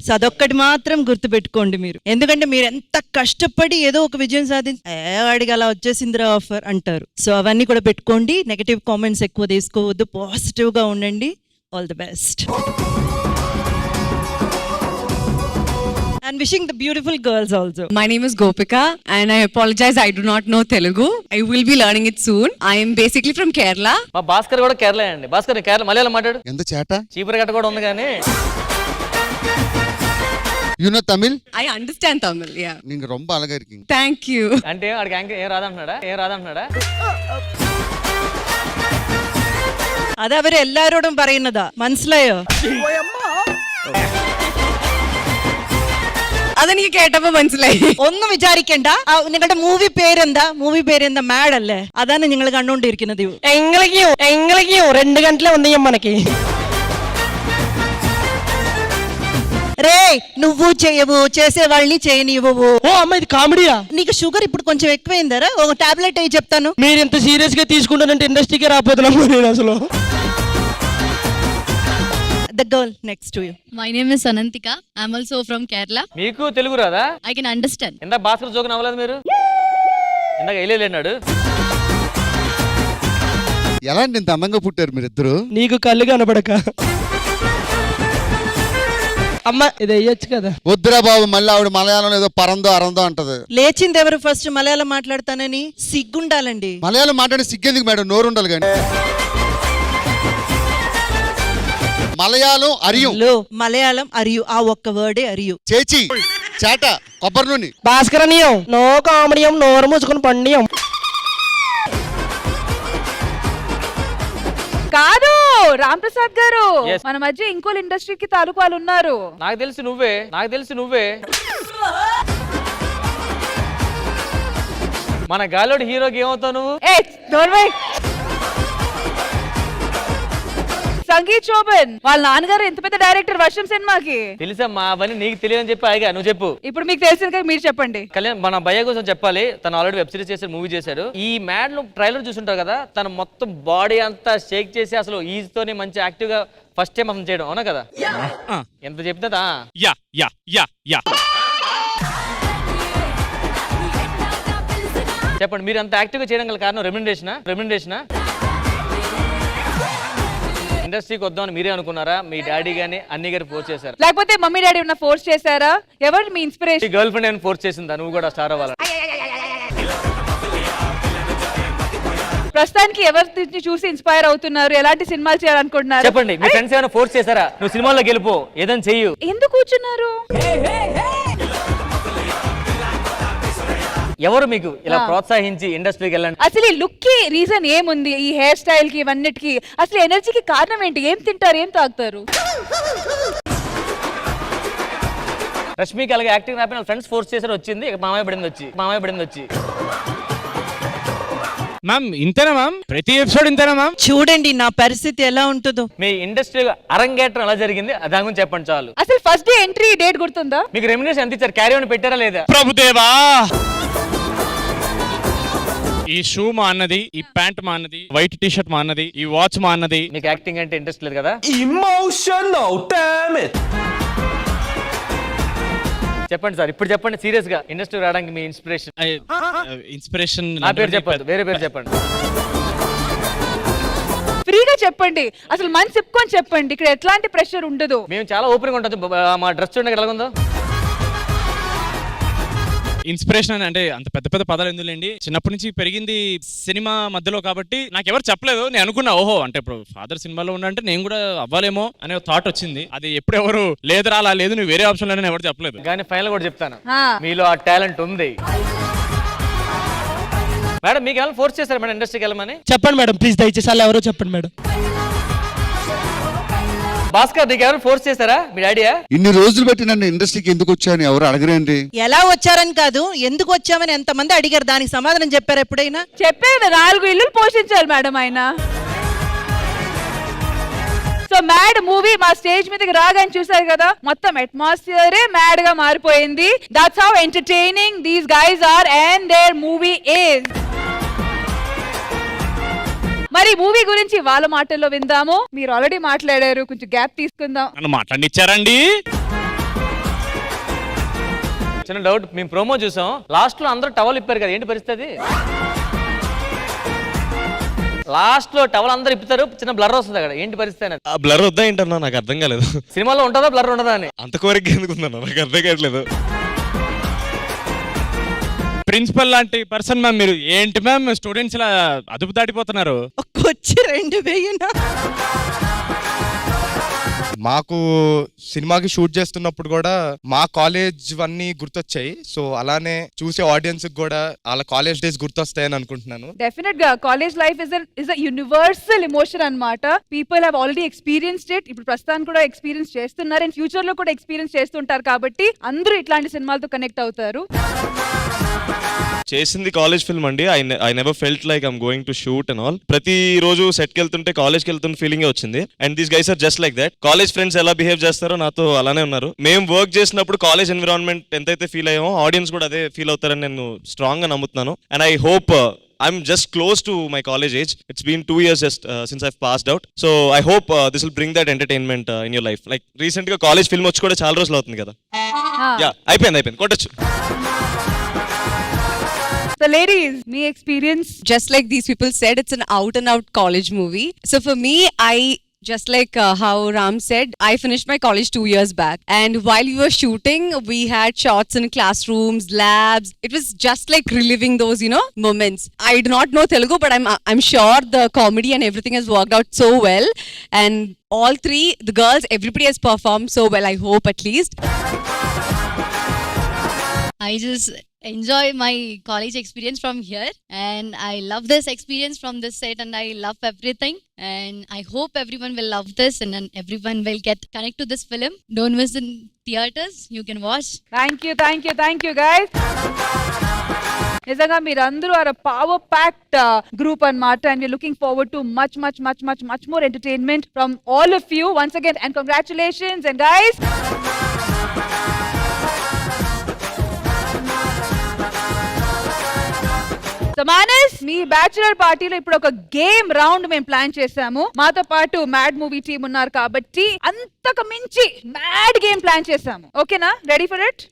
సో అదొక్కటి మాత్రం గుర్తుపెట్టుకోండి మీరు. ఎందుకంటే మీరు ఎంత కష్టపడి ఏదో ఒక విజయం సాధించి వాడికి అలా వచ్చేసిందిరా ఆఫర్ అంటారు. సో అవన్నీ కూడా పెట్టుకోండి. నెగటివ్ కామెంట్స్ ఎక్కువ తీసుకోవద్దు, పాజిటివ్ గా ఉండండి. All the best. And wishing the beautiful girls also. My name is Gopika and I apologize, I do not know Telugu. I will be learning it soon. I am basically from Kerala. మా భాస్కర్ కూడా కేరళ అండి. భాస్కర్ కేరళ మలయాళం మాట్లాడు. ఎంత చేట చీపురు గట్ట కూడా ఉంది కానీ you know Tamil I understand Tamil, yeah. నీకు రొంబ అలగా ఇருக்கு. Thank you. అంటే వాడికి ఏం రాదంటున్నాడా അത് അവര് എല്ലാരോടും പറയുന്നതാ, മനസ്സിലായോ? അതെനിക്ക് കേട്ടപ്പോ മനസ്സിലായി. ഒന്നും വിചാരിക്കണ്ട. നിങ്ങളുടെ മൂവി പേരെന്താ മാഡ് അല്ലേ? അതാണ് നിങ്ങൾ കണ്ടോണ്ടിരിക്കുന്നത്. ఎంగళకి 2 గంటలే ఉంది మనకి. రే నువ్వు చేయవు, చేసే వాళ్ళని చేయనివ్వవు. ఓ అమ్మ, ఇది కామెడీయా? నీకు షుగర్ ఇప్పుడు కొంచెం ఎక్కువైందరా? ఒక టాబ్లెట్ అయ్యి చెప్తాను. మీరు ఇంత సీరియస్ గా తీసుకుంటానంటే ఇండస్ట్రీకే రాపోతున్నాము నేను అసలు. The girl next to you. My name is Sanantika. I'm also from Kerala. మీకు తెలుగు రాదా? I can understand. ఇందాక భాస్కర్ జోక్ నవ్వలేదు మీరు? ఇందాక వెళ్ళాడు. ఎలాంటి ఇంత అందంగా పుట్టారు మీరిద్దరు? నీకు కళ్ళు కనబడక. అమ్మ ఇది అయ్యొచ్చు కదా. వద్దురా బాబు, మళ్ళీ ఆవిడ మలయాళం ఏదో పరందో అరందో అంటది. లేచింది ఎవరు ఫస్ట్ మలయాళం మాట్లాడతానని? సిగ్గుండాలండి. మలయాళం మాట్లాడి సిగ్గెందుకు మేడం, నోరు ఉండాలి కానీ. మలయాళం అరియు, మలయాళం అరియు, ఆ ఒక్క వర్డే అరియు. చేచి చేట కొబ్బరి నూనె. భాస్కరనీయం నో కామెడీయం, నోరు మూసుకుని పండియం. కాదు రామ్ ప్రసాద్ గారు, Yes. మన మధ్య ఇంకో ఇండస్ట్రీకి తాలూకు వాళ్ళు ఉన్నారు. నాకు తెలిసి నువ్వే మన గాలోడి హీరోకి ఏమవుతావు నువ్వు? సంగీత్ శోభన్ వాళ్ళ నాన్నగారు ఎంత పెద్ద డైరెక్టర్ వర్షం సినిమాకి. తెలుసమ్మా, అవన్నీ నీకు తెలియదని చెప్పి ఆగా, నువ్వు చెప్పు. ఇప్పుడు మీకు తెలిసింది కదా, మీరు చెప్పండి. కళ్యాణ్ మన భయ్య కోసం చెప్పాలి. తను ఆల్రెడీ వెబ్ సిరీస్ చేశాడు, మూవీ చేశాడు. ఈ మ్యాడ్ లో ట్రైలర్ చూసుంటావు కదా, తను మొత్తం బాడీ అంతా షేక్ చేసి అసలు ఈజ్ తోనే మంచి యాక్టివ్ గా ఫస్ట్ టైం అసలు చేయడం, అవునా కదా? ఎంత చెప్తుందా? Yeah yeah yeah yeah. చెప్పండి, మీరు అంత యాక్టివ్ గా చేయడం గల కారణం రెమ్యునరేషనా? ఇండస్ట్రీకి వద్దామని మీరే అనుకున్నారా? మీ డాడీ గానీ అన్ని గారు ఫోర్స్ చేశారు, లేకపోతే మమ్మీ డాడీ ఉన్న ఫోర్స్ చేశారా? ఎవరు మీ ఇన్స్పిరేషన్? గర్ల్ ఫ్రెండ్ ఏమైనా ఫోర్స్ చేసిందా నువ్వు కూడా స్టార్ అవ్వాలని? ప్రస్తుతానికి ఎవరిని చూసి ఇన్స్పైర్ అవుతున్నారు? ఎలాంటి సినిమాలు చేయాలనుకుంటున్నారు? చెప్పండి, మీ ఫ్రెండ్స్ ఏమైనా ఫోర్స్ చేశారా? నువ్వు సినిమాల్లో గెలుపో, ఏదైనా చెయ్యు. ఎందుకు కూర్చున్నారు? ఎవరు మీకు ఇలా ప్రోత్సహించి ఇండస్ట్రీకి వెళ్ళండి? అసలు ఈ లుక్ కి రీజన్ ఏముంది? ఈ హెయిర్ స్టైల్ కి ఇవన్నిటికి అసలు ఎనర్జీకి కారణం ఏంటి? ఏం తింటారు, ఏం తాగుతారు? రష్మికి అలాగే యాక్టింగ్ రాపిన ఫ్రెండ్స్ ఫోర్స్ చేశారు, వచ్చింది. ఇక మామయ్య పడింది వచ్చి. మ్యామ్ ఇంతేనా మ్యామ్? ప్రతి ఎపిసోడ్ ఇంతేనా మ్యామ్? చూడండి నా పరిస్థితి ఎలా ఉంటుందో. మీ ఇండస్ట్రీ అరంగేట్రం ఎలా జరిగింది దాని గురించి చెప్పండి చాలు. అసలు ఫస్ట్ డే ఎంట్రీ డేట్ గుర్తుందా? మీకు రెమ్యునరేషన్ ఎంత ఇచ్చారు? క్యారీ ఆన్ పెట్టారా లేదా? ప్రభుదేవా, ఈ షూ మా అన్నది, ఈ ప్యాంట్ మా అన్నది, వైట్ టీ షర్ట్ మా అన్నది, ఈ వాచ్ మా అన్నది. మీకు యాక్టింగ్ అంటే ఇంట్రెస్ట్ లేదు కదా? Emotional, damn it! చెప్పండి సార్, ఇప్పుడు చెప్పండి సీరియస్ గా, ఇండస్ట్రీ రావడానికి మీ ఇన్స్పిరేషన్. ఇన్స్పిరేషన్ నా పేరు చెప్పండి, వేరే పేరు చెప్పండి. ఫ్రీగా చెప్పండి, అసలు మనసు చెప్పుకొని చెప్పండి. ఇక్కడ ఎట్లాంటి ప్రెషర్ ఉండదు. మేము చాలా ఓపెన్ గా ఉంటుంది. మా డ్రెస్ చూడండి ఎలా ఉందో. ఇన్స్పిరేషన్ అంటే అంత పెద్ద పెద్ద పదాలు ఎందులేండి. చిన్నప్పటి నుంచి పెరిగింది సినిమా మధ్యలో కాబట్టి నాకు ఎవరు చెప్పలేదు. నేను అనుకున్నా, ఓహో అంటే ఇప్పుడు ఫాదర్ సినిమాలో ఉండంటే నేను కూడా అవ్వాలేమో అనే థాట్ వచ్చింది. అది ఎప్పుడు ఎవరు లేదురా అలా లేదు, నువ్వు వేరే ఆప్షన్ లేదని ఎవరు చెప్పలేదు. కానీ ఫైనల్ కూడా చెప్తాను, మీలో ఆ టాలెంట్ ఉంది. మేడం మీకు ఏమైనా ఫోర్స్ చేశారు మేడం ఇండస్ట్రీకి వెళ్ళమని? చెప్పండి మేడం ప్లీజ్, దయచేసి అలా ఎవరో చెప్పండి మేడం. భాస్కర్ నీకు ఎవరు ఫోర్స్ చేశారా? మీ డాడీయా? ఇన్ని రోజులు బట్టి నన్ను ఇండస్ట్రీకి ఎందుకు వచ్చాను ఎవరు అడగరండి. ఎలా వచ్చారని కాదు, ఎందుకు వచ్చామని ఎంతమంది అడిగారు, దానికి సమాధానం చెప్పారు ఎప్పుడైనా? చెప్పేది 4 ఇల్లు పోషించారు మేడం ఆయన. సో మ్యాడ్ మూవీ మా స్టేజ్ మీదకి రాగానే చూసారు కదా, మొత్తం అట్మాస్ఫియరే మ్యాడ్ గా మారిపోయింది. That's how entertaining these guys are and their movie is. మరి మూవీ గురించి వాళ్ళ మాటల్లో విందాము. మీరు ఆల్రెడీ మాట్లాడారు, కొంచెం గ్యాప్ తీసుకుందాం. నన్ను మాట్లాడిచ్చారండి. చిన్న డౌట్, మేము ప్రోమో చూసాం, లాస్ట్ లో అందరూ టవల్ ఇప్పారు కదా, ఏంటి పరిస్థితి? లాస్ట్ లో టవల్ అందరూ ఇప్పుతారు, చిన్న బ్లర్ వస్తుంది అక్కడ, ఏంటి పరిస్థితి అనేది? ఆ బ్లర్ వద్దా ఏంటన్నా నాకు అర్థం కాలేదు. సినిమాలో ఉంటుందా బ్లర్ ఉండదా అని? అంత కోరిక ఎందుకుందన్నా నాకు అర్థం కావట్లేదు. ప్రిన్సిపల్ లాంటి పర్సన్ మ్యామ్ మీరు, ఏంటి మ్యామ్ స్టూడెంట్స్ ఇలా అదుపు దాటిపోతున్నారు? వచ్చి 2000 మాకు సినిమాకి షూట్ చేస్తున్నప్పుడు కూడా మా కాలేజ్ అన్నీ గుర్తొచ్చాయి. సో అలానే చూసే ఆడియన్స్ కూడా వాళ్ళ కాలేజ్ డేస్ గుర్తొస్తాయని అనుకుంటున్నాను. డెఫినెట్ గా college life is a universal emotion అన్నమాట. People have already experienced it. ఇప్పుడు ప్రస్తుతానికి కూడా ఎక్స్పీరియన్స్ చేస్తున్నారు అండ్ ఫ్యూచర్ లో కూడా ఎక్స్పీరియన్స్ చేస్తుంటారు కాబట్టి అందరూ ఇట్లాంటి సినిమాలతో కనెక్ట్ అవుతారు. చేసింది కాలేజ్ ఫిల్మ్ అండి. I never felt like I'm going to shoot and all. ప్రతి రోజు సెట్ కి వెళ్తుంటే కాలేజ్ కి వెళ్తున్న ఫీలింగ్ వచ్చింది. And these guys are just like that. College friends ఎలా బిహేవ్ చేస్తారో నాతో అలానే ఉన్నారు. మేము వర్క్ చేసినప్పుడు కాలేజ్ ఎన్విరాన్మెంట్ ఎంతైతే ఫీల్ అయ్యామో ఆడియన్స్ కూడా అదే ఫీల్ అవుతారని నేను స్ట్రాంగ్ గా నమ్ముతున్నాను. And I hope I'm just close to my college age. It's been 2 years just since I've passed out. So I hope this will bring that entertainment in your life. Like recent ga college film వచ్చి కూడా చాలా రోజులు అవుతుంది కదా. Yeah అయిపోయింది కొట్టొచ్చు. So ladies, me experience Just like these people said, it's an out and out college movie. So for me, just like how Ram said, I finished my college 2 years back. And while we were shooting, we had shots in classrooms, labs. It was just like reliving those, moments. I do not know Telugu, but I'm sure the comedy and everything has worked out so well. And all three, the girls, everybody has performed so well, I hope at least. I just enjoy my college experience from here, and I love this experience from this set, and I love everything, and I hope everyone will love this, and then everyone will get connect to this film. Don't miss in theaters, you can watch. Thank you guys. నిజంగా మీరందరూ are power packed group అన్నమాట. And we're looking forward to much more entertainment from all of you once again and congratulations. And guys, so Manas, మీ bachelor పార్టీలో ఇప్పుడు ఒక game round మేము plan చేసాము. మాతో పాటు మ్యాడ్ మూవీ టీమ్ ఉన్నారు కాబట్టి అంతకు మించి మ్యాడ్ గేమ్ ప్లాన్ చేసాము. ఓకేనా? Ready for it?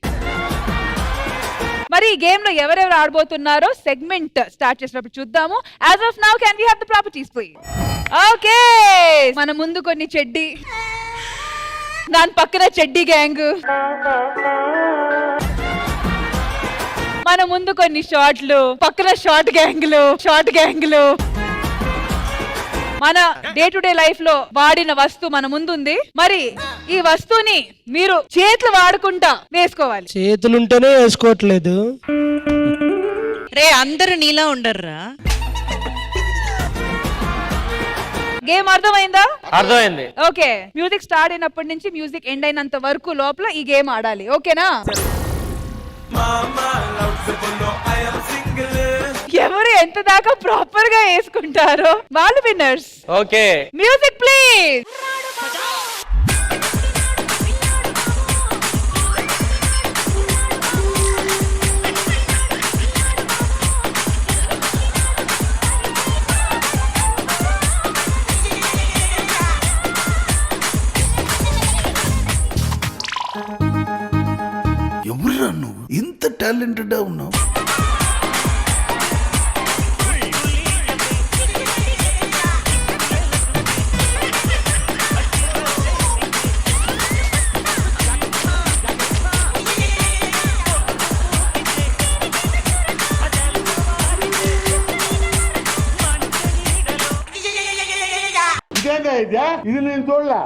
మరి ఈ గేమ్ లో ఎవరెవరు ఆడబోతున్నారో సెగ్మెంట్ స్టార్ట్ చేసినప్పుడు చూద్దాము. As of now can we have the properties please? Okay, మన ముందు కొన్ని చెడ్డీ, దాని పక్కన చెడ్డీ గ్యాంగ్, మన ముందు కొన్ని షార్ట్లు, పక్కన షార్ట్ గ్యాంగ్లు. మన డే టు డే లైఫ్ లో వాడిన వస్తువు మన ముందుంది. మరి ఈ వస్తువుని మీరు చేతులు వాడుకుంటా వేసుకోవాలి. చేతులుంటేనే వేసుకోవట్లేదు. రే, అందరూ నీలా ఉండర్రా. గేమ్ అర్థమైందా? అర్థమైంది. ఓకే, మ్యూజిక్ స్టార్ట్ అయినప్పటి నుంచి మ్యూజిక్ ఎండ్ అయినంత వరకు లోపల ఈ గేమ్ ఆడాలి. ఓకేనా? ఎవరు ఎంత దాకా ప్రాపర్ గా వేసుకుంటారో వాళ్ళు విన్నర్స్. Okay, music please. ఎవరురా నువ్వు ఇంత టాలెంటెడ్ ఉన్నావు? ఇది నేను చూడలా.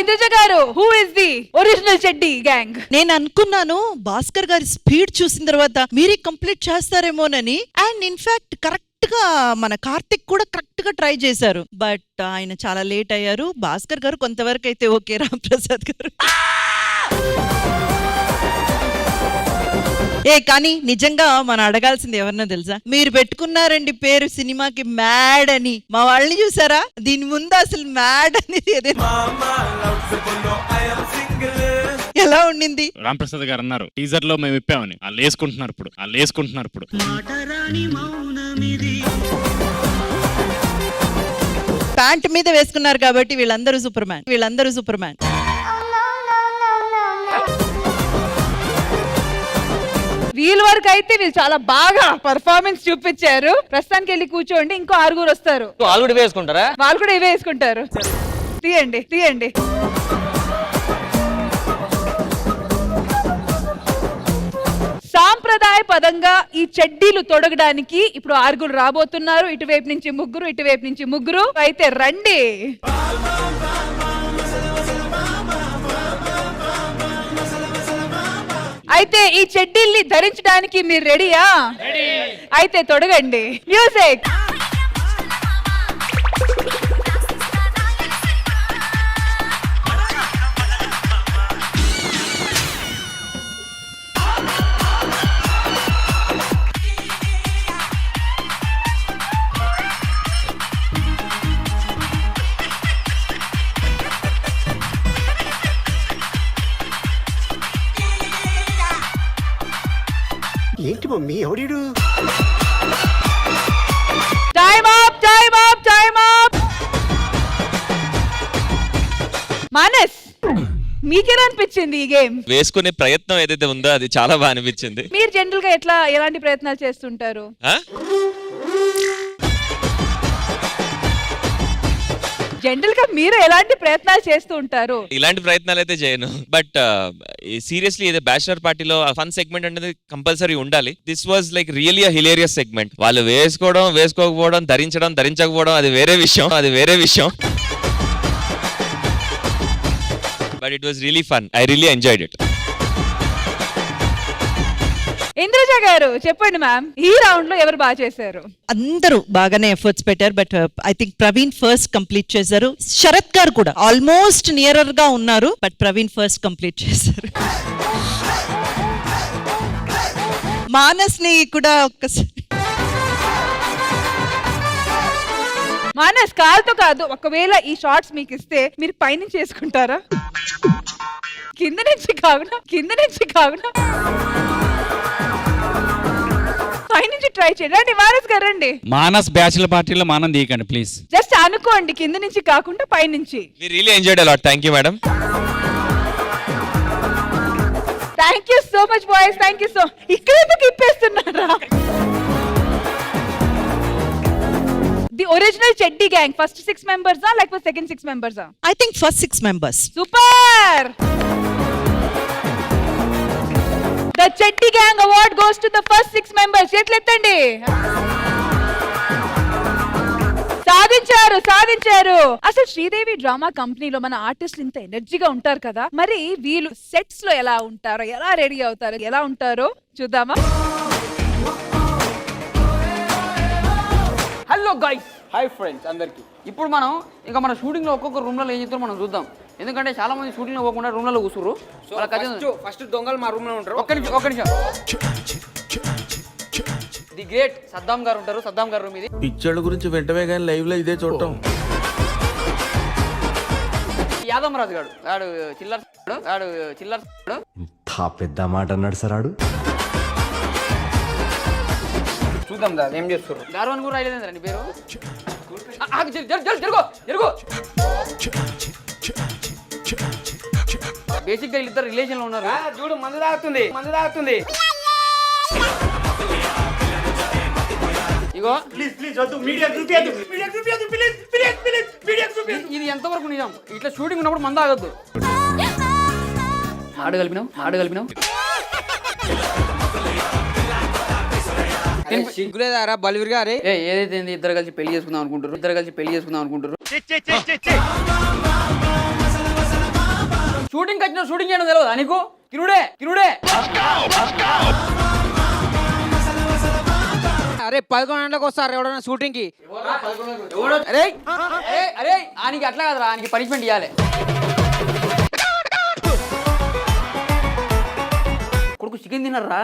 ఇంద్రజ గారు, హూ ఇస్ ది ఒరిజినల్ చెడ్డి గ్యాంగ్? నేను అనుకున్నాను భాస్కర్ గారి స్పీడ్ చూసిన తర్వాత మీరే కంప్లీట్ చేస్తారేమోనని. అండ్ ఇన్ఫాక్ట్ కరెక్ట్ గా మన కార్తిక్ కూడా కరెక్ట్ గా ట్రై చేశారు, బట్ ఆయన చాలా లేట్ అయ్యారు. భాస్కర్ గారు కొంతవరకు అయితే ఓకే, రామ్ ప్రసాద్ గారు కానీ నిజంగా మనం అడగాల్సింది ఎవరన్నా తెలుసా? మీరు పెట్టుకున్నారండి పేరు సినిమాకి మ్యాడ్ అని, మా వాళ్ళని చూసారా? దీని ముందు అసలు మ్యాడ్ అనేది ఏదైనా ఎలా ఉండింది? రామ్ ప్రసాద్ గారు అన్నారు టీజర్ లో మేము ఇప్పామని, వాళ్ళు వేసుకుంటున్నారు ఇప్పుడు. ప్యాంట్ మీద వేసుకున్నారు కాబట్టి వీళ్ళందరూ సూపర్ మ్యాన్. వీళ్ళ వరకు అయితే వీళ్ళు చాలా బాగా పర్ఫార్మెన్స్ చూపించారు. ప్రస్తుతానికి వెళ్ళి కూర్చోండి, ఇంకో 6 వస్తారు. వాళ్ళు కూడా వేసుకుంటారా? వాళ్ళు కూడా ఇవే వేసుకుంటారు. తీయండి. సాంప్రదాయ పదంగా ఈ చెడ్డీలు తొడగడానికి ఇప్పుడు 6 రాబోతున్నారు. ఇటువైపు నుంచి ముగ్గురు. అయితే రండి. అయితే ఈ చెడ్డీల్ని ధరించడానికి మీరు రెడీయా? అయితే తొడగండి. మ్యూజిక్. ఏంటి మమ్మీ ఎవడీడు? Time up. మానస్, మీకెలా అనిపించింది ఈ గేమ్? వేసుకునే ప్రయత్నం ఏదైతే ఉందో అది చాలా బాగా అనిపించింది. మీరు జనరల్ గా ఎలాంటి ప్రయత్నాలు చేస్తుంటారు? జనరల్ గా మీరు ఎలాంటి ప్రయత్నాలు చేస్తూ ఉంటారు? ఇలాంటి ప్రయత్నాలు అయితే చేయను, బట్ సీరియస్లీ ఇది బ్యాచిలర్ పార్టీలో ఫన్ సెగ్మెంట్ అనేది కంపల్సరీ ఉండాలి. This was like really hilarious segment. వాళ్ళు వేసుకోకపోవడం, ధరించకపోవడం అది వేరే విషయం. But it was really fun. I really enjoyed it. Indraja గారు చెప్పండి మ్యామ్, ఈ రౌండ్ లో ఎవరు బాగా చేశారు? అందరూ బాగానే ఎఫర్ట్స్ పెట్టారు, but I think Praveen first complete చేశారు. శరత్ గారు కూడా ఆల్మోస్ట్ నియరర్ గా ఉన్నారు, బట్ ప్రవీణ్ ఫస్ట్ కంప్లీట్ చేశారు. మానస్ ని కూడా ఒక్కసారి. మానస్, కాలుతో కాదు, ఒకవేళ ఈ షార్ట్స్ మీకు ఇస్తే మీరు పైనుంచి చేసుకుంటారా? కింద నుంచి కాకుండా పైనుంచి ట్రై చేయండి. మానస్ గారు రండి. మానస్ బ్యాచిలర్ పార్టీలో మానం తీయకండి ప్లీజ్. జస్ట్ అనుకోండి, కింద నుంచి కాకుండా పైనుంచి. We really enjoyed a lot. Thank you, madam. Thank you so much boys, thank you so. ఇక్కడ ఎందుకు ఇప్పేస్తున్నారా? ది ఒరిజినల్ చెడ్డీ గ్యాంగ్ ఫస్ట్ 6 మెంబర్సా లేకపోతే సెకండ్ 6 మెంబర్సా? I think first 6 members. Super. The Chetty Gang award goes to the first 6 members. చేతులెత్తండి. సాధించారు. అసలు Sridevi drama కంపెనీలో మన ఆర్టిస్టులు ఇంత ఎనర్జీగా ఉంటారు కదా, మరి వీళ్ళు సెట్స్ లో ఎలా ఉంటారో, ఎలా రెడీ అవుతారో, ఎలా ఉంటారో చూద్దామా? హలో గైస్, హాయ్ ఫ్రెండ్స్ అందరికి. ఇప్పుడు మనం ఇంకా మన షూటింగ్ లో ఒక్కొక్క రూమ్ లో ఏం చేస్తారో మనం చూద్దాం. ఎందుకంటే చాలా మంది షూటింగ్ లో పోకుండా రూమ్లలో కూర్చురు. ఫస్ట్ దొంగలు మా రూమ్ లో ఉంటారు. ఒక్క నిమిషం. ది గ్రేట్ సద్దాం గారు ఉంటారు. సద్దాం గారు రూమ్ ఇది. పిక్చర్ల గురించి వెంటనే కానీ లైవ్ లో ఇదే చూడటం. యాదవ్ రాజు గారు ఆడు చిల్లర్ పెద్ద మాట అన్నాడు సార్ ఆడు. చూద్దాం దా ఏం చేస్తారు. గారు కూడా రాయలేదండి పేరు. జరుగు. బేసిక్ గా ఇద్దరు రిలేషన్ లో ఉన్నారు. చూడు మందు తాగుతుంది. ఇగో ఇది ఎంతవరకు నిజం? ఇట్లా షూటింగ్ ఉన్నప్పుడు మందు ఆగద్దు. ఆడు కలిపినాం. సిగ్గులేదారా బలివిర్ గారే? ఏదైతే ఇద్దరు కలిసి పెళ్లి చేసుకుందాం అనుకుంటారు. షూటింగ్ వచ్చిన షూటింగ్ చేయడం తెలియదా నీకు? తినుడే తినుడే. అరే 11 గంటలకు వస్తారు ఎవడన్నా షూటింగ్ కి. అరే అరే అరే ఆనికి అట్లా కదరా, ఆనికి పనిష్మెంట్ ఇవ్వాలి. కొడుకు చికెన్ తిన్నారా?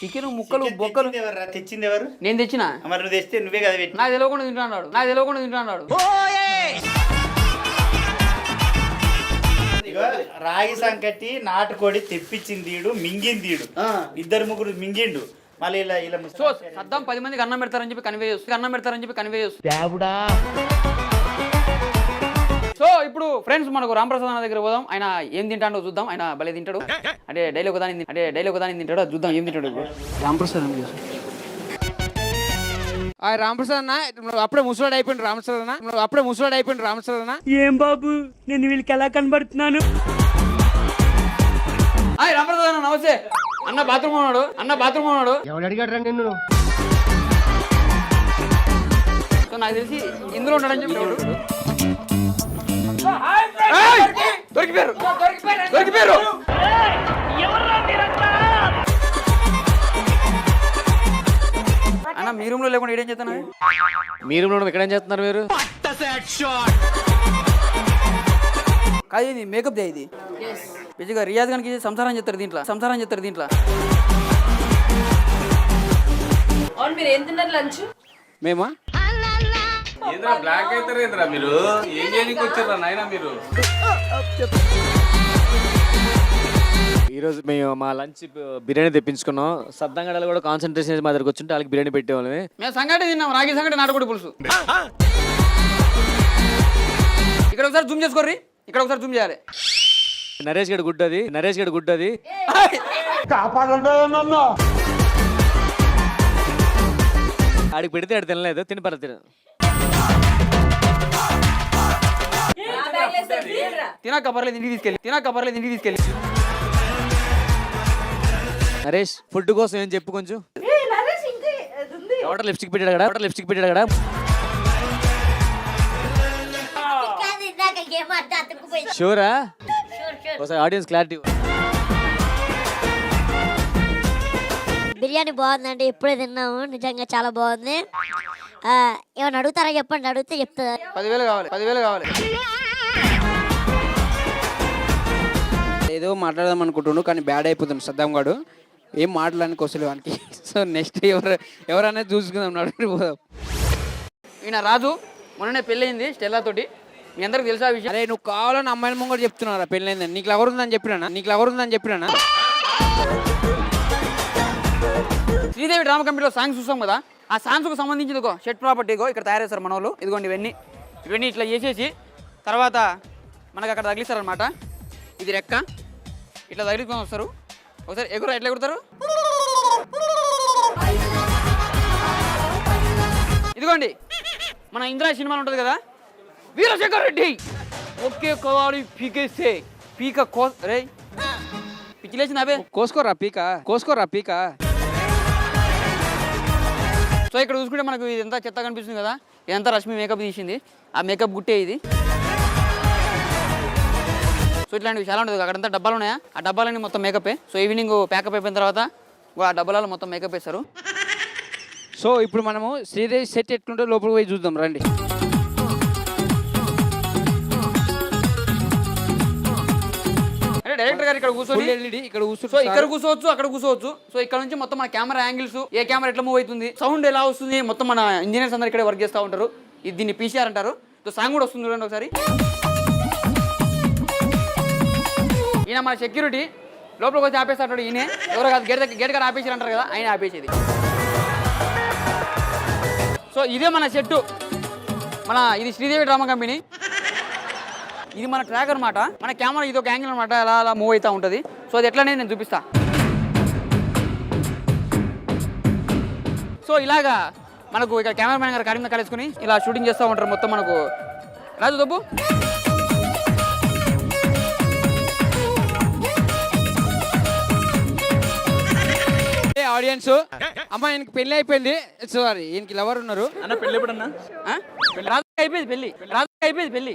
చికెన్ ముక్కలు బొక్కలు తెచ్చింది ఎవరు? నేను తెచ్చిన. మరి నువ్వు తెస్తే నువ్వే కదా పెట్టి. నాకు తెలియకుండా తింటున్నాడు, నాకు తెలియకుండా తింటున్నాడు. రాగి సంకటి నాటుకోడి తెప్పించింది ఈడు, మింగింది ఈడు, ఇద్దరు ముగ్గురు మింగిండు. మళ్ళీ ఇలా ఇలా సో సద్దాం 10 మందికి అన్నం పెడతారని చెప్పి కన్వే చేస్తుంది. సో ఇప్పుడు ఫ్రెండ్స్ మనకు రామప్రసాద్ అన్న దగ్గర పోదాం. ఆయన ఏం తింటాడో చూద్దాం. ఆయన భలే తింటాడు. అంటే డైలీ ఒకదాని తింటాడు, అది చూద్దాం ఏం తింటాడు. రామప్రసాద్ అన్న రామప్రసాద్ అన్న అప్పుడే ముసలాడు అయిపోయింది. రామప్రసాద్ అన్న ఏం బాబు నేను వీళ్ళకి ఎలా కనబడుతున్నాను? రామప్రసాద్ అన్న నమస్తే. అన్న బాత్రూమ్ ఉన్నాడు. ఎవడు అడిగాడు రా నిన్ను? సో నాకు తెలిసి ఇందులో ఉన్నాడని చెప్పి దొరికిపోయారు. అన్న మీ రూమ్ లో లేకుండా ఏం చేస్తాను? మీ రూమ్ లో ఇక్కడ ఏం చేస్తున్నారు మీరు? కాదు ఇది మేకప్ దే. ఇది బేసిక్గా రియాజ్ గానికి సంసారం చేస్తారు దీంట్లో. మీరు ఏం తిన్నారు లంచ్? మేమా బ్లాక్ అవుతారేంద్రా మీరు? ఏం చేయడానికి వచ్చారా నాయనా మీరు? ఈరోజు మేము మా లంచ్ బిర్యానీ తెప్పించుకున్నాం. సద్దంగడలు కూడా కాన్సన్ట్రేషన్ మా దగ్గరకు వచ్చింటే వాళ్ళకి బిర్యానీ పెట్టేవాళ్ళమే. మేము సంగటి తిన్నాం, రాగి సంగటి, నాటుకోడి పులుసు. ఇక్కడ ఒకసారి జూమ్ చేసుకోర్రి, ఇక్కడ ఒకసారి జూమ్ చేయాలి. నరేష్ గడి గుడ్ అది. ఆడికి పెడితే ఆడు తినలేదు, తిని పర్లేదు. తినక పర్లేదు ఇంటికి తీసుకెళ్ళి. నరేష్ ఫుడ్ కోసం ఏం చెప్పు కొంచెం. ఎవడ లిప్స్టిక్ పెట్టాడు కదా. షూరా? ఒకసారి ఆడియన్స్ క్లారిటీ. బిర్యానీ బాగుందండి, ఇప్పుడే తిన్నాము, నిజంగా చాలా బాగుంది. ఏమైనా అడుగుతారా చెప్పండి, అడిగితే చెప్తా. 10,000 కావాలి. ఏదో మాట్లాడదాం అనుకుంటుండు కానీ బ్యాడ్ అయిపోతుంది సద్దాం గాడు. ఏం మాట్లాడడానికి వస్తలేదు వానికి. సో నెక్స్ట్ ఎవరనేది చూసుకుందాం, నడుపుని పోదాం. ఈయన రాజు, మొన్ననే పెళ్ళయింది స్టెల్లా తోటి. మీ అందరికి తెలుసా విషయం? అరే నువ్వు కావాలని అమ్మాయిల ముంగట చెప్తున్నారా పెళ్ళైందని? నీకు లవర్ ఉందని చెప్పినా? శ్రీదేవి డ్రామా కంపెనీలో సాంగ్స్ చూసాం కదా, ఆ సాంగ్స్కు సంబంధించి షెట్ ప్రాపర్టీ ఇక్కడ తయారు చేస్తారు మన వాళ్ళు. ఇదిగోండి ఇవన్నీ ఇట్లా చేసేసి తర్వాత మనకు అక్కడ తగిలిస్తారనమాట. ఇది రెక్క ఇట్లా తగిలించుకొని వస్తారు. ఒకసారి ఎగురు ఎట్లా ఎగురుతారు? ఇదిగోండి మన ఇంద్రా సినిమాలు ఉంటుంది కదా, వీరశేఖర్ రెడ్డి ఒకే కోవాలి పీకేస్తే పీక రే పిచ్చిలేసింది అవే. కోసుకోరా పీక. సో ఇక్కడ చూసుకుంటే మనకు ఇదంతా చెత్త కనిపిస్తుంది కదా, ఇదంతా రష్మి మేకప్ తీసింది. ఆ మేకప్ గుట్టే ఇది. సో ఇట్లాంటివి చాలా ఉంటుంది. అక్కడంతా డబ్బాలు ఉన్నాయా, ఆ డబ్బాలన్నీ మొత్తం మేకపే. సో ఈవినింగ్ ప్యాకప్ అయిపోయిన తర్వాత ఆ డబ్బాలలో మొత్తం మేకప్ వేస్తారు. సో ఇప్పుడు మనము శ్రీదేవి సెట్ ఎట్లుంటే లోపలికి పోయి చూద్దాం రండి. అంటే డైరెక్టర్ గారు ఇక్కడ కూర్చొని సో ఇక్కడ కూర్చోవచ్చు, అక్కడ కూర్చోవచ్చు. సో ఇక్కడ నుంచి మొత్తం మన కెమెరా యాంగిల్స్, ఏ కెమెరా ఎట్లా మూవ్ అవుతుంది, సౌండ్ ఎలా వస్తుంది, మొత్తం మన ఇంజనీర్స్ అందరు ఇక్కడ వర్క్ చేస్తూ ఉంటారు. దీన్ని పీసీఆర్ అంటారు. సో సాంగ్ కూడా వస్తుంది చూడండి ఒకసారి. ఈయన మన సెక్యూరిటీ లోపలికి వచ్చి ఆపేస్తాడు. ఈయన ఎవరో కాదు, గేట్ గారు ఆపేసారు అంటారు కదా, ఆయన ఆపేసేది. సో ఇదే మన సెట్టు. ఇది శ్రీదేవి డ్రామా కంపెనీ. ఇది మన ట్రాక్ అనమాట. మన కెమెరా ఇది ఒక యాంగిల్ అనమాట, అలా మూవ్ అవుతూ ఉంటుంది. సో అది ఎట్లనే నేను చూపిస్తా. సో ఇలాగా మనకు ఇక్కడ కెమెరామ్యాన్ గారు కరీంనగర్ కలుసుకుని ఇలా షూటింగ్ చేస్తూ ఉంటారు. మొత్తం మనకు రాజు దబ్బు ఆడియన్స్ అమ్మ ఈయనకి పెళ్లి అయిపోయింది. సారీ ఈయనకి లవర్ ఉన్నారు. అన్న పెళ్ళి ఎప్పుడన్నా? రాజు అయిపోయింది పెళ్ళి.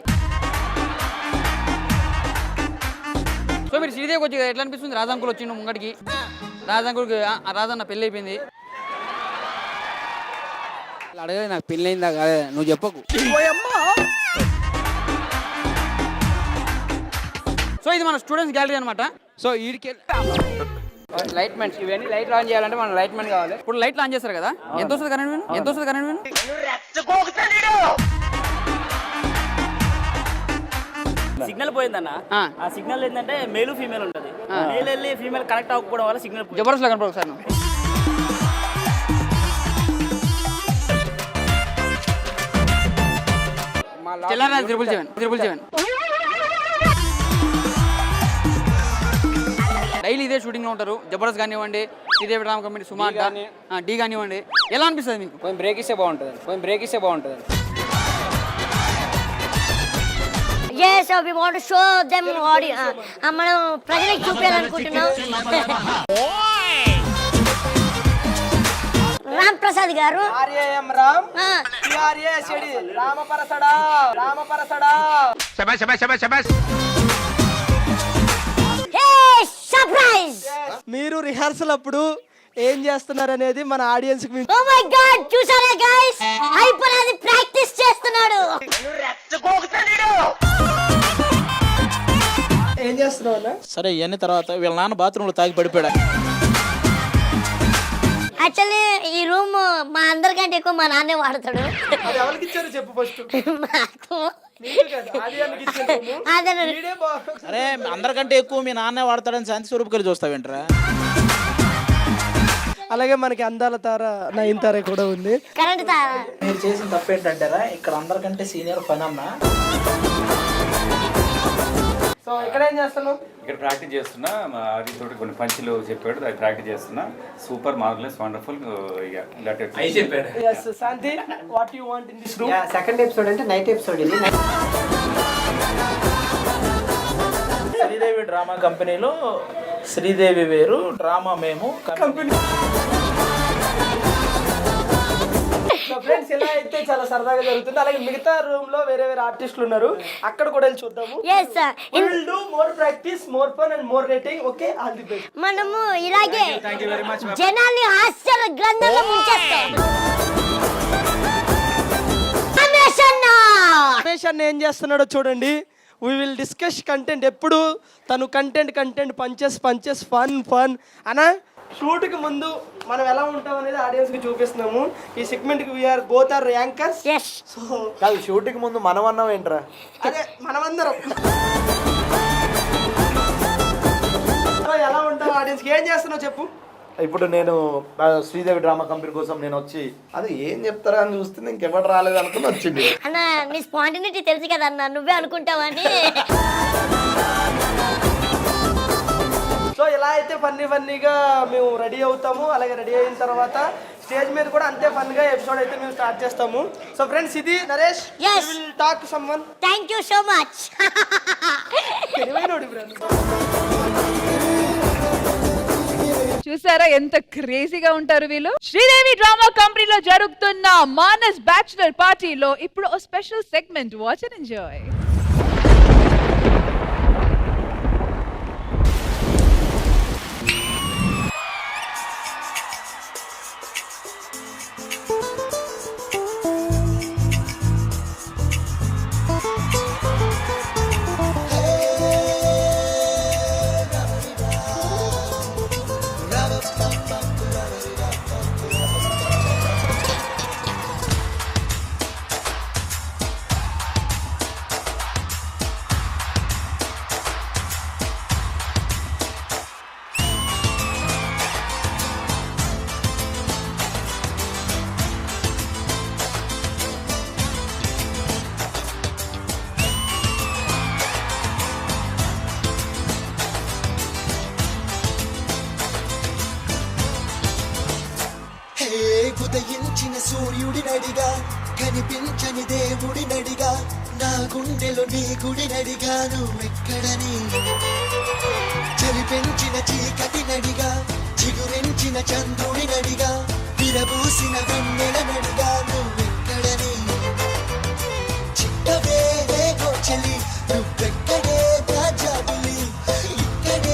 మీరు శ్రీదేవికి వచ్చి ఎట్లా అనిపిస్తుంది? రాజంకులు వచ్చిండు ముంగడికి, రాజంకులకి రాజన్న పెళ్ళి అయిపోయింది. అడగలేదు నాకు పెళ్ళి అయిందా కాదే, నువ్వు చెప్పకు. సో ఇది మన స్టూడెంట్స్ గ్యాలరీ అనమాట. సో వీడికి లైట్ మ్యాన్స్, ఇవన్నీ లైట్ ఆన్ చేయాలంటే మనం లైట్ మ్యాన్ కావాలి. ఇప్పుడు లైట్లు ఆన్ చేస్తారు కదా, ఎంత వస్తుంది కరెంట్ బిల్? ఎంత వస్తుంది కరెంట్ బిల్? సిగ్నల్ పోయిందన్న. ఆ సిగ్నల్ ఏంటంటే మేలు ఫీమేల్ ఉంటది. మేల్ వెళ్ళి ఫీమేల్ కనెక్ట్ అవ్వకపోవడం వల్ల సిగ్నల్ జబర్దస్త్ లో కనపడు ఒకసారి. తెల్లారి 777 డైలీ ఇదే షూటింగ్ లో ఉంటారు. జబర్దస్త్ కానివ్వండి, శ్రీదేవి డ్రామా కంపెనీ, సుమార్ డి కానివ్వండి. ఎలా అనిపిస్తుంది మీకు? కొంచెం బ్రేక్ ఇస్తే బాగుంటుంది. Yes, we want to show them audience. మనం ప్రజలకు చూపించాలనుకుంటున్నాం. రామ్ ప్రసాద్ గారు సర్ప్రైజ్. మీరు రిహార్సల్ అప్పుడు ఏం చేస్తున్నారు అనేది మన ఆడియన్స్ కి ఓ మై గాడ్, చూసారా గైస్? హైపర్ ప్రాక్టీస్ చేస్తున్నాడు. ఏం చేస్తున్నావు? సరే ఇవన్నీ తర్వాత వీళ్ళ నాన్న బాత్రూమ్ లో తాగి పడిపోయాడు. యాక్చువల్లీ ఈ రూమ్ మా అందరికంటే ఎక్కువ మా నాన్నే వాడతాడు. ఎవరికి ఇచ్చారు చెప్పు ఫస్ట్. నాకు అరే అందరికంటే ఎక్కువ మీ నాన్నే వాడతాడని శాంతి స్వరూప్ గారు చూస్తావేంట్రా? అలాగే మనకి అందాల తార నయనతార కూడా ఉంది. కరెంట్ తార. మీరు చేసిన తప్పు ఏంటంటారా, ఇక్కడ అందరికంటే సీనియర్ ఫన్ అన్నా. సో ఇక్కడ ఏం చేస్తున్నావు? ఇక్కడ ప్రాక్టీస్ చేస్తున్నా. మా ఆడితోటి కొన్ని పంచులు చెప్పాడు, అది ప్రాక్టీస్ చేస్తున్నా. Super marvellous wonderful. Yes, Santi, what you want in this room? Second episode అంటే నైట్ ఎపిసోడ్ ఇది. శ్రీదేవి డ్రామా కంపెనీలో శ్రీదేవి వేరు, డ్రామా మేము కంపెనీ. ఫ్రెండ్స్ ఇలా అయితే చాలా సరదాగా జరుగుతుంది. అలాగే మిగతా రూమ్ లో వేరే ఆర్టిస్టులు ఉన్నారు, అక్కడ కూడా వెళ్ళి చూద్దాము. yes sir, we will do more practice, more fun and more rating. Okay, all the best. మనము ఇలాగే జనాల్ని హాస్య గ్రంథంలో ముంచేస్తాం. రమేష్ అన్న ఏం చేస్తున్నాడో చూడండి. we will discuss content. ఎప్పుడు తను కంటెంట్ పంచెస్ ఫన్ అనా. షూట్కి ముందు మనం ఎలా ఉంటాం అనేది ఆడియన్స్ కి చూపిస్తున్నాము. ఈ సెగ్మెంట్ కి we're both our anchors. So కాదు, షూటింగ్ ముందు మనం అన్నాం ఏంట్రా? అదే మనమందరం ఎలా ఉంటాం ఆడియన్స్ కి. ఏం చేస్తున్నావు చెప్పు. ఇప్పుడు నేను శ్రీదేవి డ్రామా కంపెనీ కోసం నేను వచ్చి అది ఏం చెప్తారా అని చూస్తే ఇంకెవరు రాలేదు అనుకుని వచ్చింది. అన్న నీ స్పాంటినిటీ తెలుసు కదా అన్న, నువ్వే అనుకుంటావని. సో ఇలా అయితే ఫన్నీగా మేము రెడీ అవుతాము. అలాగే రెడీ అయిన తర్వాత స్టేజ్ మీద కూడా అంతే ఫన్గా ఎపిసోడ్ అయితే మేము స్టార్ట్ చేస్తాము. సో ఫ్రెండ్స్, ఇది Naresh. Will talk to someone. Thank you so much. చూసారా ఎంత క్రేజీగా ఉంటారు వీళ్ళు. శ్రీదేవి డ్రామా కంపెనీలో జరుగుతున్న మానస్ బ్యాచులర్ పార్టీలో ఇప్పుడు ఓ special segment. Watch and enjoy. ఉదయించిన సూర్యుడి నడిగా, కనిపించని దేవుడి నడిగా, నా గుండెలో నీ గుడి నడిగా, నువ్వెక్కడని చలి పెంచిన చీకటి నడిగా, చిగురించిన చంద్రుడి నడిగా, విరబూసిన వెన్నెల నడిగా, నువ్వెక్కడని చిట్టవే చలి, నువ్వెక్కడే నా జాబులి, ఇక్కడే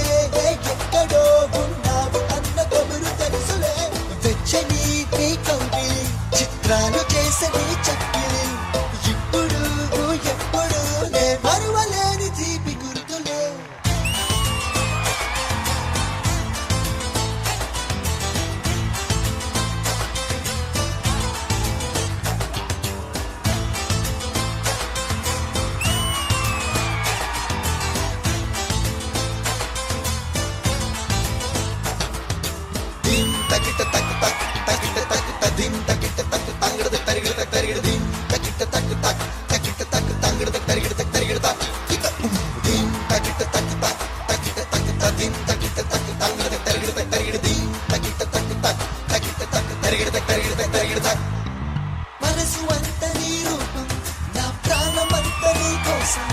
మనసు అంత నీ రూపం, నా ప్రాణమంత నీ కోసం.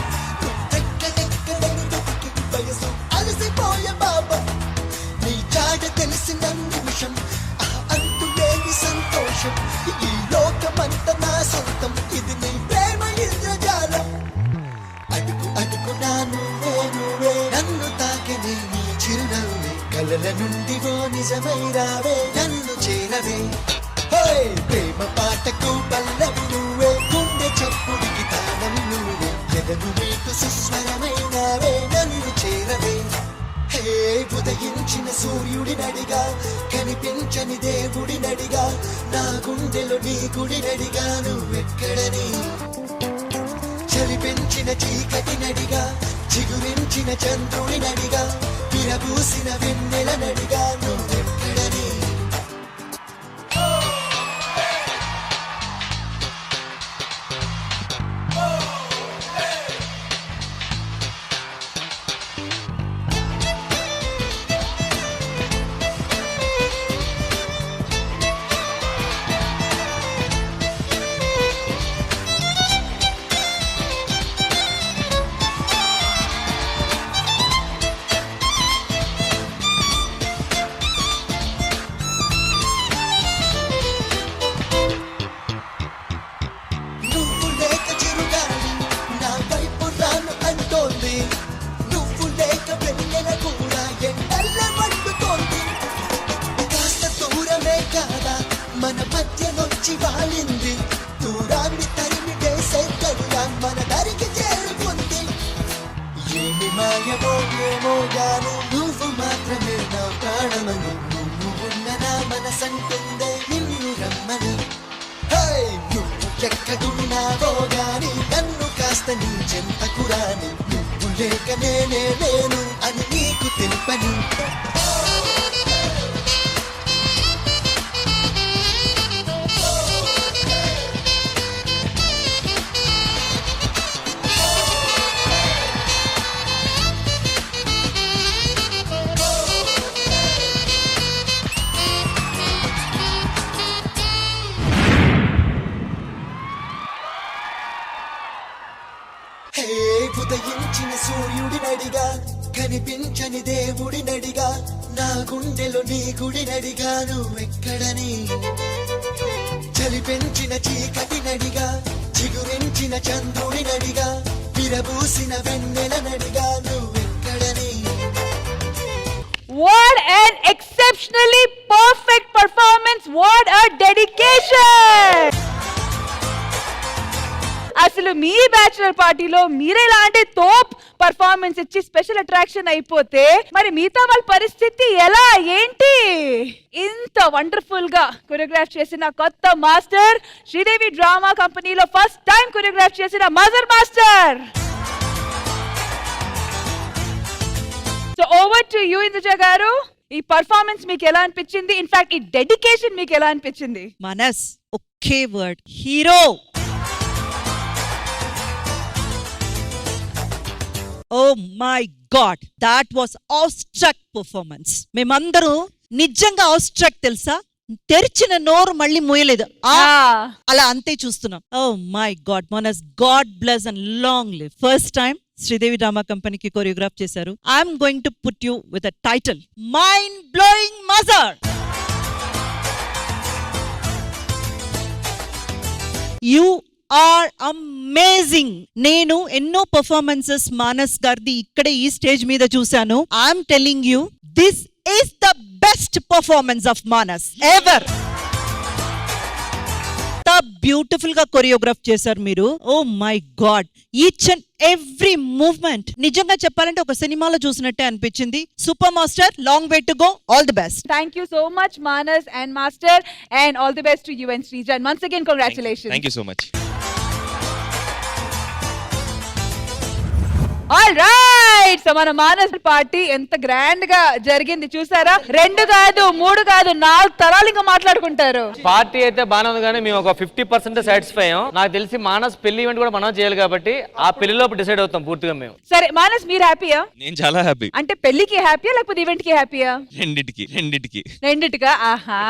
ఎక్కడెక్కడని వెతికి వయసు అలసిపోయే బాబా, నీ జాడ తెలిసిన నిమిషం అంతులేని సంతోషం. ఈ లోకమంత నా సొంతం, ఇది నీ ప్రేమ ఇంద్రజాలం. అడుగు అడుగునా నువ్వే నువ్వే, నన్ను తాకిని నీ చిరునవ్వే. కలల నుండి ఓ నిజమై రావే, నన్ను చేరవే. హోయ్ ప్రేమ పాటకు పల్లవి నువ్వే, గుండె చప్పుడికి తాళం నువ్వే. ఎదను మీటు సుస్వరమైనవే, నన్ను చేరవే. హే ఉదయించిన సూర్యుడి నడిగా, కనిపించని దేవుడి నడిగా, నా గుండెలో నీ గుడి నడిగా. నువ్వెక్కడని చలి పెంచిన చీకటి నడిగా, చిగురించిన చంద్రుడి నడిగా, విరబూసిన వెన్నెల నడిగా. నువ్వెక్కడని నువ్వు లేక చిరుగాలి నా వైపు రాను అంటోంది. నువ్వు లేక వెన్నెల కూడా ఎండల్ల వండుతోంది. కాస్త దూరమే కాదా మన మధ్యనొచ్చి వాలింది. దూరాన్ని తరిమి వేసే కరుణా మన దరికి చేరుకుంది. ఏమి మాయమో ఏమో గాని, నువ్వు మాత్రమే నా ప్రాణమని. నువ్వు ఉన్న నా మనసంటుందే నిన్ను రమ్మని. హై నువ్వు ఎక్కడున్నావో గాని, నన్ను కాస్త నీ చెంతకు రాని. నువ్వు లేక నేనే లేను అని నీకు తెలుపని. హే ఉదయించిన సూర్యుడి నడిగా, కనిపించని దేవుడి నడిగా, నా గుండెలో నీ గుడి నడిగా. నువ్వెక్కడని చలి పెంచిన చీకటి నడిగా, చిగురించిన చంద్రుడి నడిగా, విరబూసిన వెన్నెల నడిగా. నువ్వెక్కడని What an exceptionally perfect performance. What a dedication. అసలు మీ బ్యాచులర్ పార్టీలో మీరే ఇలాంటి తోప్ పర్ఫార్మెన్స్ ఇచ్చి స్పెషల్ అట్రాక్షన్ అయిపోతే మరి మిగతా వాళ్ళ పరిస్థితి ఎలా ఏంటి? ఇంత వండర్ఫుల్ గా కొరియోగ్రాఫ్ చేసిన కొత్త మాస్టర్, శ్రీదేవి డ్రామా కంపెనీలో ఫస్ట్ టైం కొరియోగ్రాఫ్ చేసిన Mazhar master. So over to you Induja గారు. ఈ పర్ఫార్మెన్స్ మీకు ఎలా అనిపించింది? ఇన్ఫాక్ట్ ఈ డెడికేషన్ మీకు ఎలా అనిపించింది? మనస్ ఒకే word, hero. Oh my God, that was awestruck performance. మేమందరూ నిజంగా awestruck తెలుసా, తెరిచిన నోరు మళ్ళీ మూయలేదు. అలా అంతే చూస్తున్నాం. Oh my God, Manas god bless and long live. First time Sridevi drama కంపెనీకి కొరియోగ్రాఫ్ చేశారు. I'm going to put you with a title, mind blowing mother. You are amazing. నేను ఎన్నో పర్ఫార్మెన్సెస్ మానస్ గారిది ఇక్కడే ఈ స్టేజ్ మీద చూశాను. I'm telling you, this is the best performance of Manas ever. Beautiful గా కొరియోగ్రాఫ్ చేశారు మీరు. Oh my God, each and every movement నిజంగా చెప్పాలంటే ఒక సినిమాలో చూసినట్టే అనిపించింది. Super master, long way to go. All the best. Thank you so much Manas and Master, and all the best to you and Srija, and once again congratulations. Thank you so much. All right. So మన Manas party ఎంత grand గా జరిగింది చూసారా? 2 కాదు 3 కాదు 4 తరాలు ఇంకా మాట్లాడుకుంటారు. పార్టీ అయితే బాగానే ఉంది కానీ మేము ఒక 50% సాటిస్ఫై అయ్యాం. నాకు తెలిసి మానస్ పెళ్లి ఈవెంట్ కూడా మనం చేయాలి కాబట్టి ఆ పెళ్లిలో డిసైడ్ అవుతాం పూర్తిగా మేము. సరే మానస్ మీరు హ్యాపీయా? నేను చాలా హ్యాపీ. అంటే పెళ్లికి హ్యాపీయా లేకపోతే ఈవెంట్ కి హ్యాపీయా? రెండిటికి రెండిటిగా. ఆహా